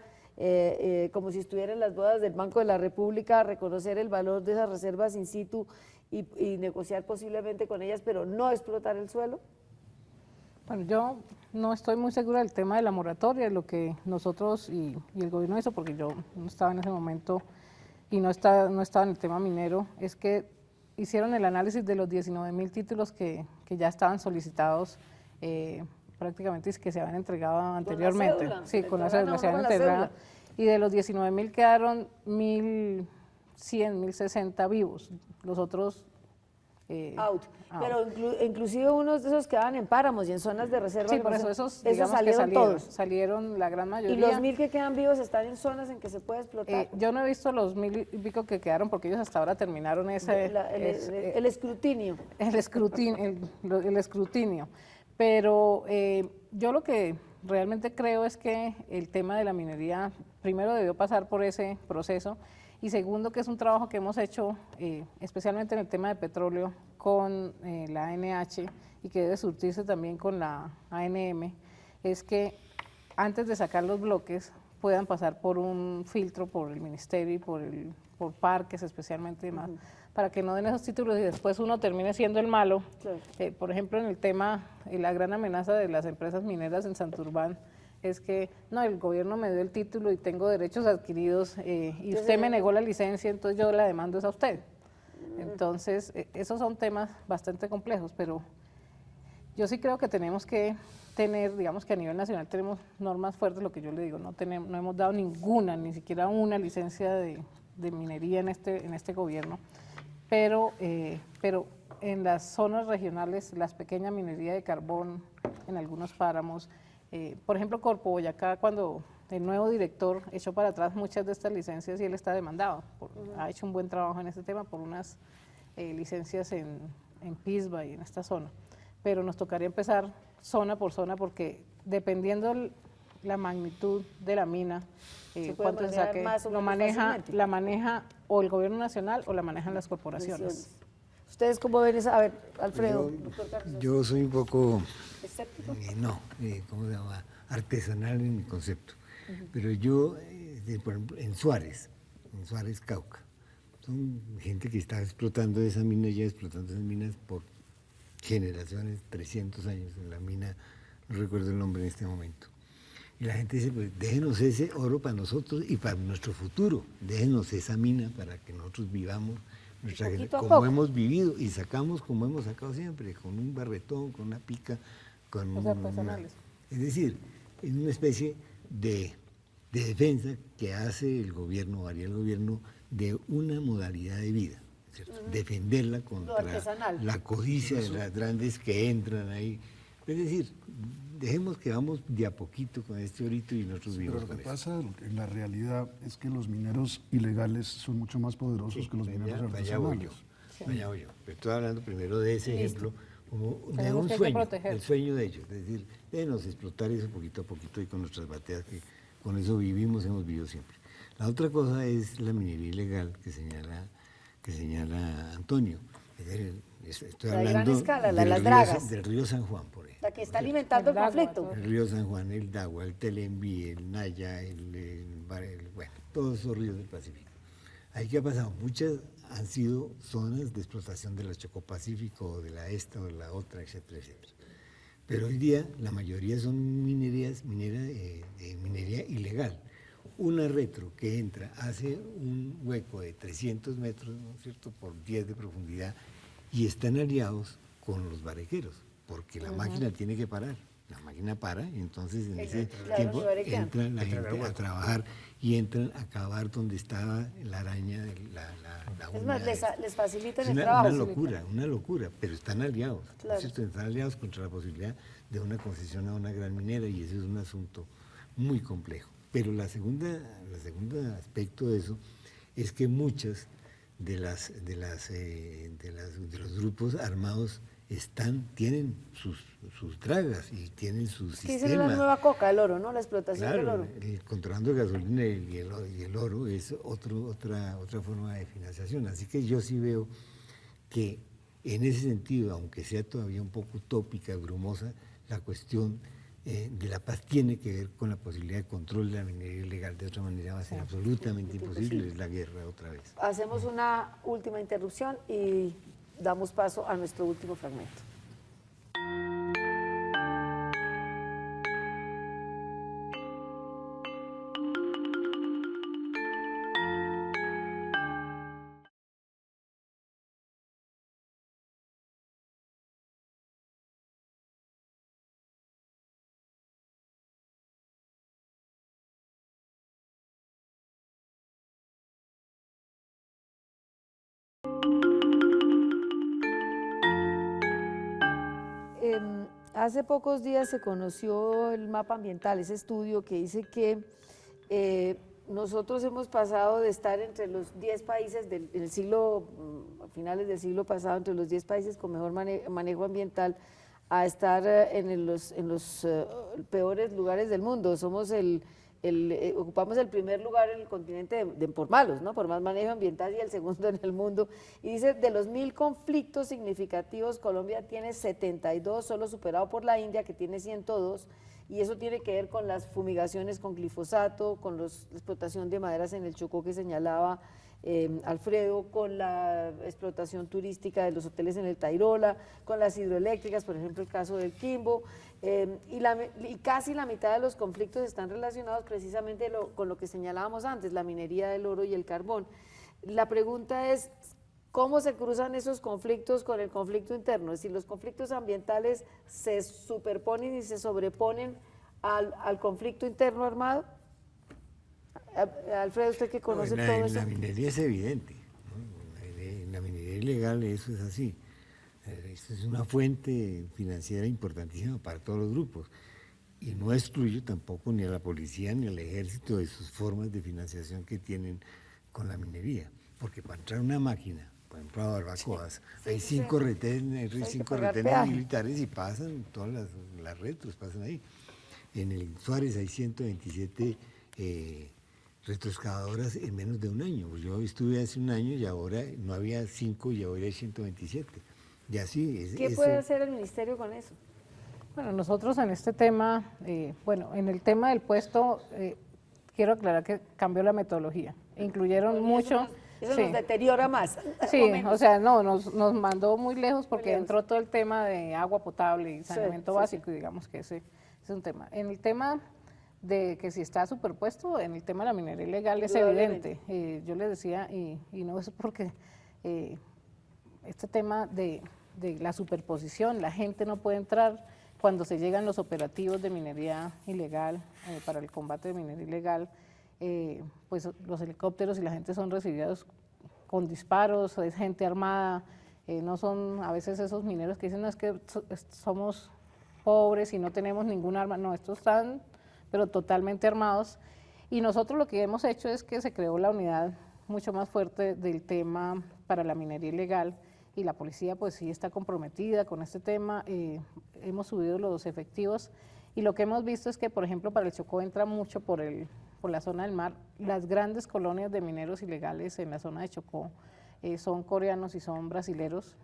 A: como si estuviera en las bodas del Banco de la República, reconocer el valor de esas reservas in situ y negociar posiblemente con ellas, pero no explotar el suelo?
C: Bueno, yo no estoy muy segura del tema de la moratoria, lo que nosotros y el gobierno hizo, porque yo no estaba en ese momento y no estaba en el tema minero, es que hicieron el análisis de los 19.000 títulos que ya estaban solicitados, prácticamente es que se habían entregado anteriormente. Sí, con la cédula se habían entregado. Y de los 19.000 quedaron 1.100, 1.060 vivos. Los otros
A: out. Pero inclusive unos de esos quedaban en páramos y en zonas de reserva.
C: Sí, por eso esos
A: salieron todos.
C: Salieron la gran mayoría.
A: ¿Y los 1000 que quedan vivos están en zonas en que se puede explotar?
C: Yo no he visto los 1000 y pico que quedaron porque ellos hasta ahora terminaron
A: el escrutinio.
C: El escrutinio. Pero yo lo que realmente creo es que el tema de la minería primero debió pasar por ese proceso y segundo que es un trabajo que hemos hecho especialmente en el tema de petróleo con la ANH y que debe surtirse también con la ANM, es que antes de sacar los bloques puedan pasar por un filtro por el ministerio y por parques especialmente y demás, para que no den esos títulos y después uno termine siendo el malo.
A: Claro.
C: Por ejemplo, en el tema, la gran amenaza de las empresas mineras en Santurbán es que, no, el gobierno me dio el título y tengo derechos adquiridos y usted me negó la licencia, entonces yo la demando es a usted. Entonces, esos son temas bastante complejos, pero yo sí creo que tenemos que tener, digamos que a nivel nacional tenemos normas fuertes, lo que yo le digo, no hemos dado ninguna, ni siquiera una licencia de minería en este gobierno, pero en las zonas regionales, las pequeñas minería de carbón en algunos páramos, por ejemplo, Corpo Boyacá, cuando el nuevo director echó para atrás muchas de estas licencias y él está demandado, ha hecho un buen trabajo en este tema por unas licencias en Pisba y en esta zona, pero nos tocaría empezar zona por zona porque dependiendo la magnitud de la mina, cuánto se saque, la maneja o el gobierno nacional o la manejan las corporaciones.
A: ¿Ustedes cómo ven esa? A ver, Alfredo.
D: Yo soy un poco,
A: ¿escéptico?
D: artesanal en mi concepto. Pero yo, por ejemplo, en Suárez, Cauca, son gente que está explotando esa mina, ya explotando esas minas por generaciones, 300 años en la mina, no recuerdo el nombre en este momento. Y la gente dice, pues déjenos ese oro para nosotros y para nuestro futuro, déjenos esa mina para que nosotros vivamos como hemos vivido y sacamos como hemos sacado siempre, con un barretón, con una pica, con es decir, es una especie de defensa que hace el gobierno, haría el gobierno, de una modalidad de vida, ¿cierto? Defenderla contra la codicia de las grandes que entran ahí. Es decir, dejemos que vamos de a poquito con este orito y nosotros vivimos con eso.
E: Lo que pasa en la realidad es que los mineros ilegales son mucho más poderosos que los mineros artesanales.
D: Vaya yo. Pero estoy hablando primero de ese ejemplo, como de un sueño, el sueño de ellos. Es decir, déjenos explotar eso poquito a poquito y con nuestras bateas, que con eso vivimos, hemos vivido siempre. La otra cosa es la minería ilegal que señala Antonio. Estoy hablando
A: gran escala, las dragas.
D: Del río San Juan, por ejemplo.
A: La que está alimentando el conflicto.
D: El río San Juan, el Dagua, el Telenví, el Naya, bueno, todos esos ríos del Pacífico. Ahí que ha pasado, muchas han sido zonas de explotación de la Chocopacífico, o de la esta o de la otra, etcétera, etcétera. Pero hoy día la mayoría son minería ilegal. Una retro que entra, hace un hueco de 300 metros, ¿no es cierto?, por 10 de profundidad, y están aliados con los barrequeros, porque la máquina tiene que parar. La máquina para y entonces en ese tiempo entra la gente a trabajar y entran a cavar donde estaba la araña, la
A: es más, les facilitan el
D: una,
A: trabajo.
D: Una locura, pero están aliados,
A: claro.
D: ¿cierto? Están aliados contra la posibilidad de una concesión a una gran minera y ese es un asunto muy complejo. Pero la segunda aspecto de eso es que muchas de los grupos armados tienen sus dragas y tienen sus sistemas.
A: Es la nueva coca, el oro, ¿no? La explotación del oro.
D: El contrabando de gasolina y el oro es otra forma de financiación. Así que yo sí veo que en ese sentido, aunque sea todavía un poco utópica, brumosa, la cuestión de la paz tiene que ver con la posibilidad de control de la minería ilegal. De otra manera va a ser absolutamente imposible, es la guerra otra vez.
A: Hacemos una última interrupción y damos paso a nuestro último fragmento. hace pocos días se conoció el mapa ambiental, ese estudio que dice que nosotros hemos pasado de estar entre los 10 países del siglo, a finales del siglo pasado, entre los 10 países con mejor manejo ambiental, a estar en los peores lugares del mundo. Somos ocupamos el primer lugar en el continente por malos, ¿no? Por más manejo ambiental, y el segundo en el mundo. Y dice, de los 1000 conflictos significativos, Colombia tiene 72, solo superado por la India, que tiene 102, y eso tiene que ver con las fumigaciones con glifosato, con la explotación de maderas en el Chocó que señalaba Alfredo, con la explotación turística de los hoteles en el Tairola, con las hidroeléctricas, por ejemplo el caso del Quimbo, y casi la mitad de los conflictos están relacionados precisamente con lo que señalábamos antes, la minería del oro y el carbón. La pregunta es, ¿cómo se cruzan esos conflictos con el conflicto interno? Es decir, los conflictos ambientales se superponen y se sobreponen al conflicto interno armado. Alfredo, usted que conoce todo eso.
D: En la minería es evidente, ¿no? En la minería ilegal eso es así. Esto es una fuente financiera importantísima para todos los grupos. Y no excluyo tampoco ni a la policía ni al ejército de sus formas de financiación que tienen con la minería. Porque para entrar una máquina, por ejemplo, a Barbacoas, hay cinco retenes militares y pasan, todas las retros pasan ahí. En el Suárez hay 127 retroexcavadoras en menos de un año. Yo estuve hace un año y ahora no había 5 y ahora hay 127. Y así
A: ¿Qué puede hacer el ministerio con eso?
C: Bueno, nosotros en este tema, en el tema del puesto, quiero aclarar que cambió la metodología. Incluyeron mucho...
A: Eso nos deteriora más.
C: Sí, o sea, no, nos mandó muy lejos porque entró todo el tema de agua potable y saneamiento básico, y digamos que ese es un tema. En el tema de que si está superpuesto, en el tema de la minería ilegal es evidente. Yo les decía, y no es porque este tema de la superposición, la gente no puede entrar cuando se llegan los operativos de minería ilegal, para el combate de minería ilegal, pues los helicópteros y la gente son recibidos con disparos, es gente armada, no son a veces esos mineros que dicen, no, es que somos pobres y no tenemos ningún arma, no, estos están pero totalmente armados, y nosotros lo que hemos hecho es que se creó la unidad mucho más fuerte del tema para la minería ilegal, y la policía pues sí está comprometida con este tema, hemos subido los efectivos, y lo que hemos visto es que, por ejemplo, para el Chocó entra mucho por la zona del mar. Las grandes colonias de mineros ilegales en la zona de Chocó son coreanos y son brasileros,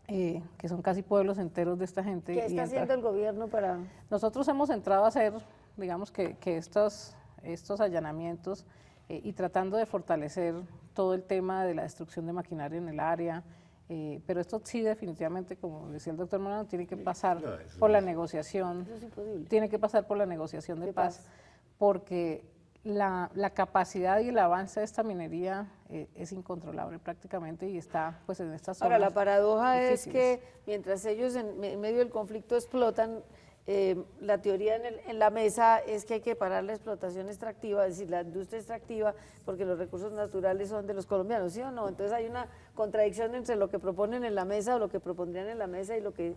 C: que son casi pueblos enteros de esta gente.
A: ¿Qué está haciendo el gobierno para...?
C: Nosotros hemos entrado a hacer, digamos que estos allanamientos y tratando de fortalecer todo el tema de la destrucción de maquinaria en el área, pero esto sí definitivamente, como decía el doctor Morano, tiene que pasar por la negociación, tiene que pasar por la negociación de paz, porque la capacidad y el avance de esta minería es incontrolable prácticamente y está pues en estas zonas.
A: Ahora, la paradoja
C: difíciles.
A: es que mientras ellos en medio del conflicto explotan, la teoría en la mesa es que hay que parar la explotación extractiva, es decir, la industria extractiva, porque los recursos naturales son de los colombianos, ¿sí o no? Entonces hay una contradicción entre lo que proponen en la mesa o lo que propondrían en la mesa y lo que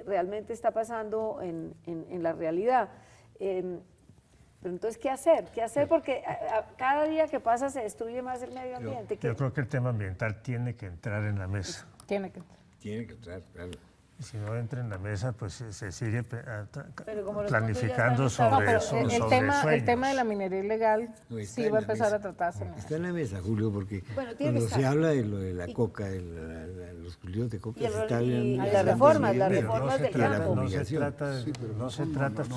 A: realmente está pasando en la realidad. Pero entonces, ¿qué hacer? ¿Qué hacer? Porque cada día que pasa se destruye más el medio ambiente.
B: Yo creo que el tema ambiental tiene que entrar en la mesa.
C: Tiene que
D: entrar, claro.
B: Y si no entra en la mesa, pues se sigue
A: fondos
B: planificando
A: ya están
B: sobre
A: establecidos.
B: eso.
C: el tema de la minería ilegal sí va a empezar a tratarse.
D: Está en la mesa, Julio, porque
A: Bueno,
D: cuando se habla de lo de la coca, los cultivos de coca, se está
A: y
D: hablando
A: las reformas
B: No
A: del campo.
E: No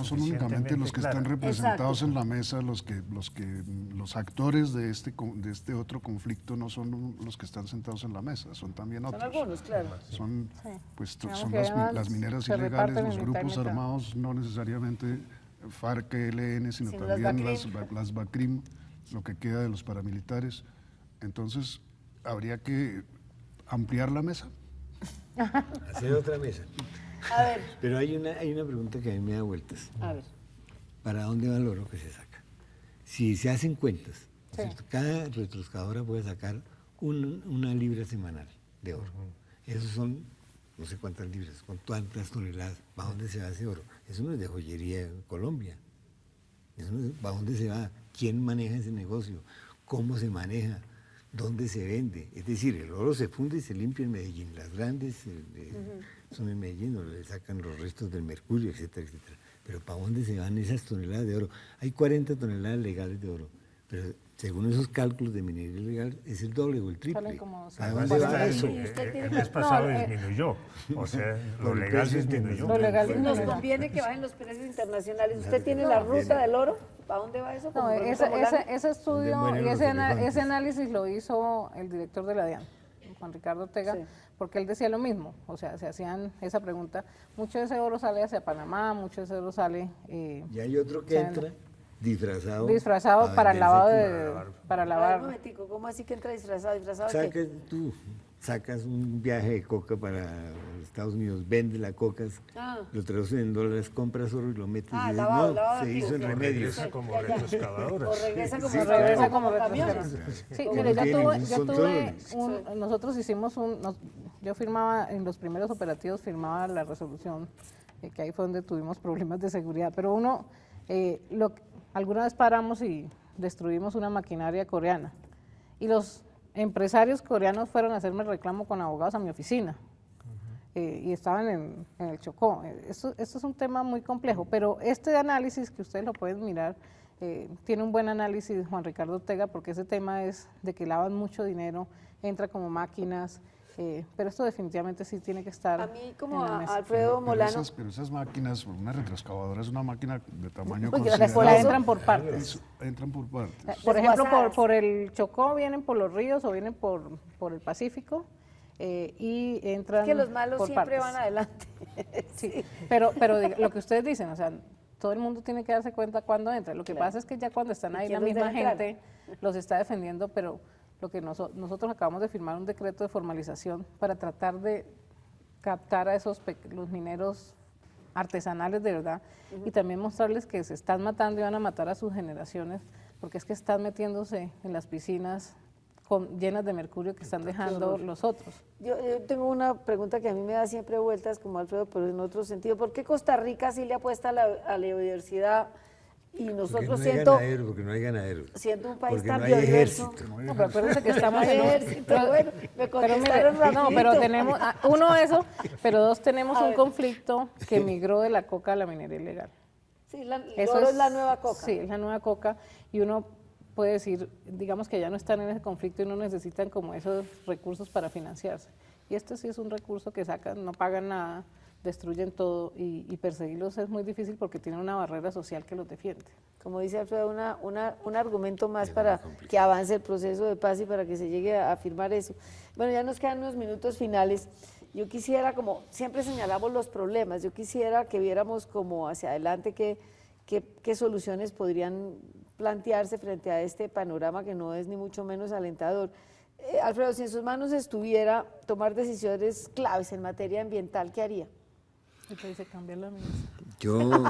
E: son únicamente los que están representados en la mesa, los actores de este otro conflicto no son los que están sentados en la mesa, son también otros.
A: Son algunos, claro.
E: Son, pues,
C: Digamos
E: son
C: que
E: las mineras
C: se
E: ilegales,
C: reparten
E: los
C: en
E: grupos
C: mitad y mitad.
E: armados, no necesariamente FARC, ELN, sino
A: Sino
E: también
A: las
E: las BACRIM, lo que queda de los paramilitares. Entonces, habría que ampliar la mesa.
D: hacer otra mesa.
A: A ver,
D: Pero hay una pregunta que a mí me da vueltas.
A: a ver.
D: ¿Para dónde va el oro que se saca? Si se hacen cuentas,
C: Sí.
D: ¿cierto? Cada retroexcavadora puede sacar una libra semanal de oro. Esos son no sé cuántas libras, con cuántas toneladas, ¿para dónde se va ese oro? Eso no es de joyería en Colombia. Eso no es, ¿para dónde se va? ¿Quién maneja ese negocio? ¿Cómo se maneja? ¿Dónde se vende? Es decir, el oro se funde y se limpia en Medellín. Las grandes son en Medellín, donde le sacan los restos del mercurio, etcétera, etcétera. Pero ¿para dónde se van esas toneladas de oro? Hay 40 toneladas legales de oro, pero según esos cálculos de minería ilegal es el doble o el triple.
C: Salen como
D: ¿A dónde va eso?
B: El mes pasado disminuyó, o sea, lo legal disminuyó.
C: Lo legal
A: Nos
C: disminuyó.
A: conviene que bajen los precios internacionales. ¿Usted tiene la ruta del oro? ¿Para dónde va eso?
C: No, ese estudio y ese análisis lo hizo el director de la DIAN, Juan Ricardo Ortega,
A: Sí.
C: porque él decía lo mismo, o sea, se hacían esa pregunta, mucho de ese oro sale hacia Panamá, mucho de ese oro sale...
D: Y hay otro que entra disfrazado.
C: Disfrazado para el
D: venderse
C: lavado
D: aquí.
C: de... Para
A: Un
C: lavar...
A: momentico, ¿cómo así que entra disfrazado? ¿Disfrazado de qué?
D: Sacas un viaje de coca para Estados Unidos, vendes la coca, lo traducen en dólares, compras oro y lo metes. y dices,
A: lavado,
D: no,
A: lavado
D: se
A: aquí.
D: hizo en
A: O
D: remedios.
B: Regresa como
A: Ya, ya.
B: retroexcavadora.
A: O regresa como,
C: Sí, regresa como
A: camiones.
C: retroexcavadora. Sí,
D: Como
C: mire,
D: tienen un control.
C: nosotros hicimos yo firmaba, en los primeros operativos firmaba la resolución, que ahí fue donde tuvimos problemas de seguridad, pero alguna vez paramos y destruimos una maquinaria coreana, y los empresarios coreanos fueron a hacerme reclamo con abogados a mi oficina, y estaban en el Chocó. Esto es un tema muy complejo, pero este análisis que ustedes lo pueden mirar, tiene un buen análisis Juan Ricardo Ortega, porque ese tema es de que lavan mucho dinero, entra como máquinas, pero esto definitivamente sí tiene que estar
A: A mí, como
C: en la
A: a
C: mesa.
A: Alfredo Molano,
E: Pero esas máquinas, una retroexcavadora es una máquina de tamaño
A: Oye,
E: considerable.
C: Entran por partes.
E: Entran por partes.
C: Por ejemplo,
A: Desguazadas.
C: por el Chocó vienen por los ríos o vienen por el Pacífico, y entran
A: que los malos
C: por
A: siempre
C: partes.
A: van adelante.
C: Sí, pero lo que ustedes dicen, o sea, todo el mundo tiene que darse cuenta cuando entra. Lo que pasa es que ya cuando están
A: ¿Y
C: ahí
A: quién
C: la
A: los
C: misma
A: deja entrar?
C: gente los está defendiendo, pero lo que nosotros acabamos de firmar un decreto de formalización para tratar de captar a los mineros artesanales de verdad, y también mostrarles que se están matando y van a matar a sus generaciones, porque es que están metiéndose en las piscinas llenas de mercurio que están dejando los otros.
A: Yo tengo una pregunta que a mí me da siempre vueltas, como Alfredo, pero en otro sentido. ¿Por qué Costa Rica sí le apuesta a la biodiversidad y nosotros
D: Porque no hay ganaderos.
A: siendo un país
D: Porque
A: tan
D: no hay
A: biodiverso?
D: ejército.
C: No, pero acuérdense que estamos
A: No hay ejército, bueno, me
C: pero
A: contestaron
C: mire, no, pero
A: rapidito.
C: tenemos, uno eso, pero dos, tenemos
A: A
C: un
A: ver.
C: conflicto que migró de la coca a la minería ilegal.
A: Sí, el
C: Eso
A: oro es la nueva coca.
C: Sí, es la nueva coca, y uno puede decir, digamos que ya no están en ese conflicto y no necesitan como esos recursos para financiarse. Y este sí es un recurso que sacan, no pagan nada, destruyen todo, y perseguirlos es muy difícil porque tienen una barrera social que los defiende.
A: Como dice Alfredo, un argumento más para que avance el proceso de paz y para que se llegue a firmar eso. Bueno, ya nos quedan unos minutos finales. Yo quisiera, como siempre señalamos los problemas, yo quisiera que viéramos como hacia adelante qué soluciones podrían plantearse frente a este panorama que no es ni mucho menos alentador. Alfredo, si en sus manos estuviera tomar decisiones claves en materia ambiental, ¿qué haría?
C: Entonces dice, cambiar la ministra.
D: Yo,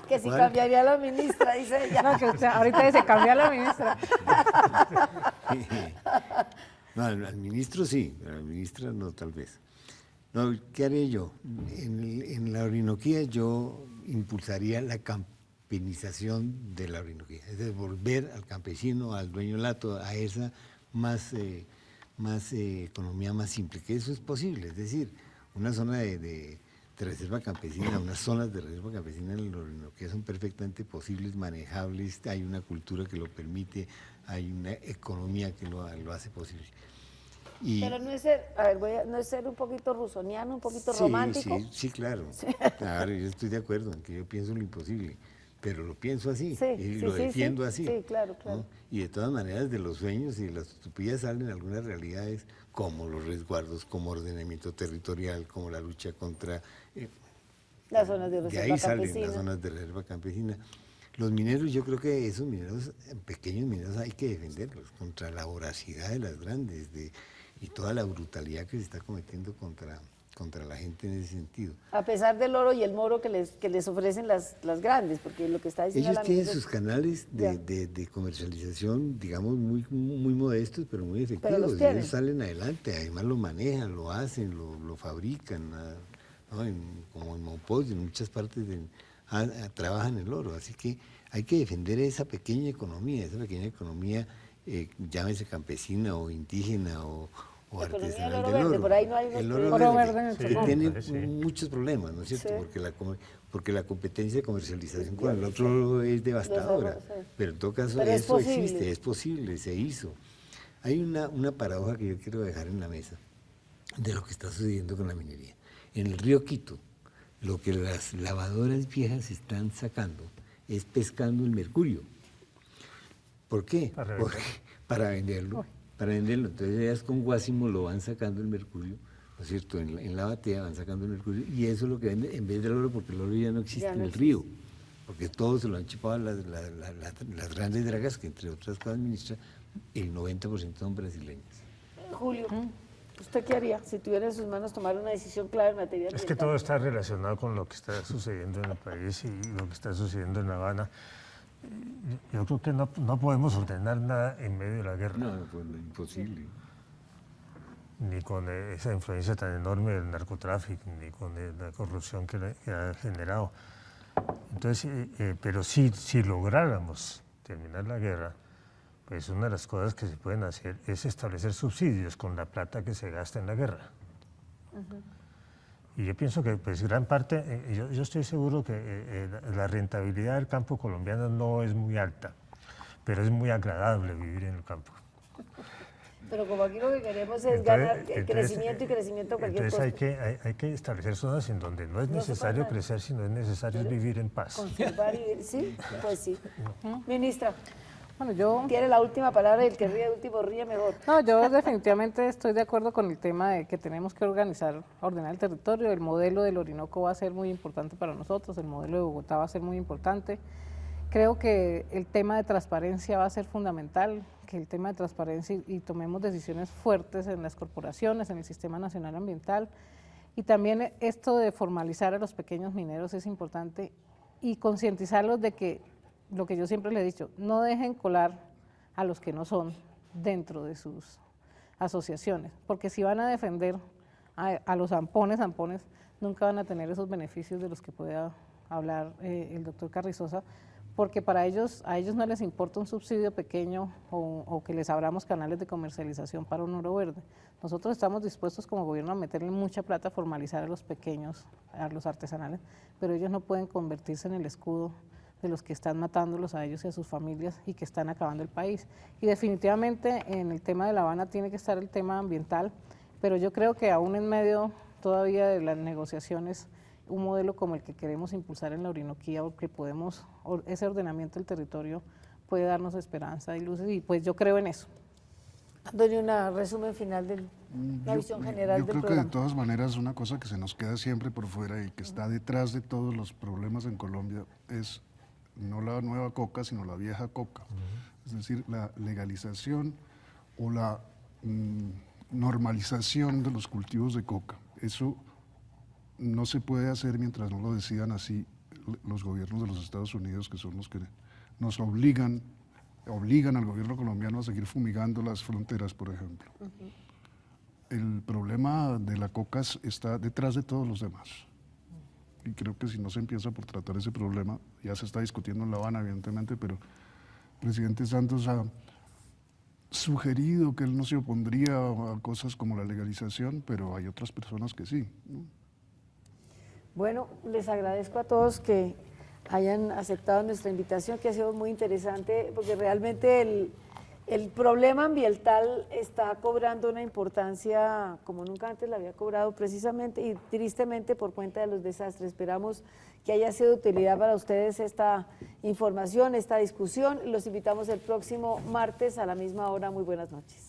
A: Que si
D: ¿cuál?
A: cambiaría a la ministra, dice ella.
C: No, que usted ahorita dice, cambiar la ministra.
D: No, al ministro sí, pero a la ministra no, tal vez. No, ¿qué haré yo? En la Orinoquía yo impulsaría la campenización de la Orinoquía, es decir, volver al campesino, al dueño lato, a esa economía más simple, que eso es posible, es decir, una zona de reserva campesina, unas zonas de reserva campesina en la Orinoquía son perfectamente posibles, manejables, hay una cultura que lo permite, hay una economía que lo hace posible. Y,
A: Pero no es ser, a ver, no es ser un poquito rusoniano, un poquito romántico.
D: Sí, claro. Claro, yo estoy de acuerdo en que yo pienso lo imposible, pero lo pienso así
A: Sí,
D: y
A: sí,
D: lo
A: sí,
D: defiendo
A: sí.
D: así.
A: Sí, claro,
D: ¿no?
A: claro.
D: Y de todas maneras, de los sueños y de las utopías salen algunas realidades, como los resguardos, como ordenamiento territorial, como la lucha contra...
A: Las zonas de
D: de
A: reserva
D: ahí salen
A: campesina.
D: las zonas de reserva campesina. Los mineros, yo creo que esos mineros, pequeños mineros, hay que defenderlos contra la voracidad de las grandes y toda la brutalidad que se está cometiendo contra contra la gente en ese sentido.
A: A pesar del oro y el moro que les ofrecen las grandes, porque lo que está diciendo
D: Ellos
A: la
D: tienen
A: ministra
D: sus canales
A: Ya.
D: de comercialización, digamos, muy modestos, pero muy efectivos.
A: los tienen.
D: Ellos salen adelante, además lo manejan, lo hacen, lo fabrican, ¿no? Como en Monpós y en muchas partes trabajan el oro. Así que hay que defender esa pequeña economía, llámese campesina o indígena o
A: Economía
D: artesanal
A: del oro
D: del
A: verde,
D: oro.
A: por ahí no hay unos
D: El
A: proyectos.
C: Oro verde en el
D: que
C: Chocó.
D: tiene
B: Sí.
D: muchos problemas, ¿no es cierto?
A: Sí.
D: Porque la competencia de comercialización con el otro es devastadora.
A: Sí.
D: Pero en todo caso
A: Pero es
D: eso
A: posible.
D: existe, es posible, se hizo. Hay una paradoja que yo quiero dejar en la mesa de lo que está sucediendo con la minería. En el río Quito, lo que las lavadoras viejas están sacando es pescando el mercurio. ¿Por qué? Para venderlo. Entonces ellas con guásimo lo van sacando el mercurio, ¿no es cierto? En la batea van sacando el mercurio y eso es lo que venden en vez del oro, porque el oro ya no existe en el río, porque todo se lo han chupado las grandes dragas, que entre otras cosas administran, el 90% son brasileñas.
A: Julio, ¿usted qué haría si tuviera en sus manos tomar una decisión clave en materia
B: Es que
A: ambiental?
B: todo está relacionado con lo que está sucediendo en el país y lo que está sucediendo en La Habana. Yo creo que no podemos ordenar nada en medio de la guerra,
D: No, pues imposible.
B: ni con esa influencia tan enorme del narcotráfico, ni con la corrupción que ha generado. Entonces, pero si lográramos terminar la guerra, pues una de las cosas que se pueden hacer es establecer subsidios con la plata que se gasta en la guerra. Y yo pienso que pues gran parte, yo estoy seguro que la rentabilidad del campo colombiano no es muy alta, pero es muy agradable vivir en el campo.
A: Pero como aquí lo que queremos es ganar crecimiento y crecimiento a cualquier costo.
B: Entonces hay que establecer zonas en donde no es necesario crecer, sino es necesario vivir en paz.
A: Conservar y vivir, sí, pues sí. Ministra,
C: Bueno, yo
A: tiene la última palabra y el que ríe de último ríe mejor.
C: No, yo definitivamente estoy de acuerdo con el tema de que tenemos que ordenar el territorio. El modelo del Orinoco va a ser muy importante para nosotros, el modelo de Bogotá va a ser muy importante. Creo que el tema de transparencia va a ser fundamental, que el tema de transparencia y tomemos decisiones fuertes en las corporaciones, en el Sistema Nacional Ambiental. Y también esto de formalizar a los pequeños mineros es importante y concientizarlos de que, lo que yo siempre le he dicho, no dejen colar a los que no son dentro de sus asociaciones, porque si van a defender a los zampones, nunca van a tener esos beneficios de los que pueda hablar el doctor Carrizosa, porque a ellos no les importa un subsidio pequeño o que les abramos canales de comercialización para un oro verde. Nosotros estamos dispuestos como gobierno a meterle mucha plata a formalizar a los pequeños, a los artesanales, pero ellos no pueden convertirse en el escudo de los que están matándolos a ellos y a sus familias y que están acabando el país. Y definitivamente en el tema de La Habana tiene que estar el tema ambiental, pero yo creo que aún en medio todavía de las negociaciones, un modelo como el que queremos impulsar en la Orinoquía, porque ese ordenamiento del territorio puede darnos esperanza y luces, y pues yo creo en eso.
A: Doy un resumen final de la visión general
E: Yo
A: del
E: creo que
A: programa.
E: de todas maneras una cosa que se nos queda siempre por fuera y que está detrás de todos los problemas en Colombia es no la nueva coca, sino la vieja coca. Es decir, la legalización o la normalización de los cultivos de coca. Eso no se puede hacer mientras no lo decidan así los gobiernos de los Estados Unidos, que son los que nos obligan al gobierno colombiano a seguir fumigando las fronteras, por ejemplo. El problema de la coca está detrás de todos los demás. Y creo que si no se empieza por tratar ese problema, ya se está discutiendo en La Habana, evidentemente, pero el presidente Santos ha sugerido que él no se opondría a cosas como la legalización, pero hay otras personas que sí, ¿no?
A: Bueno, les agradezco a todos que hayan aceptado nuestra invitación, que ha sido muy interesante, porque realmente el problema ambiental está cobrando una importancia como nunca antes la había cobrado, precisamente y tristemente por cuenta de los desastres. Esperamos que haya sido de utilidad para ustedes esta información, esta discusión. Los invitamos el próximo martes a la misma hora. Muy buenas noches.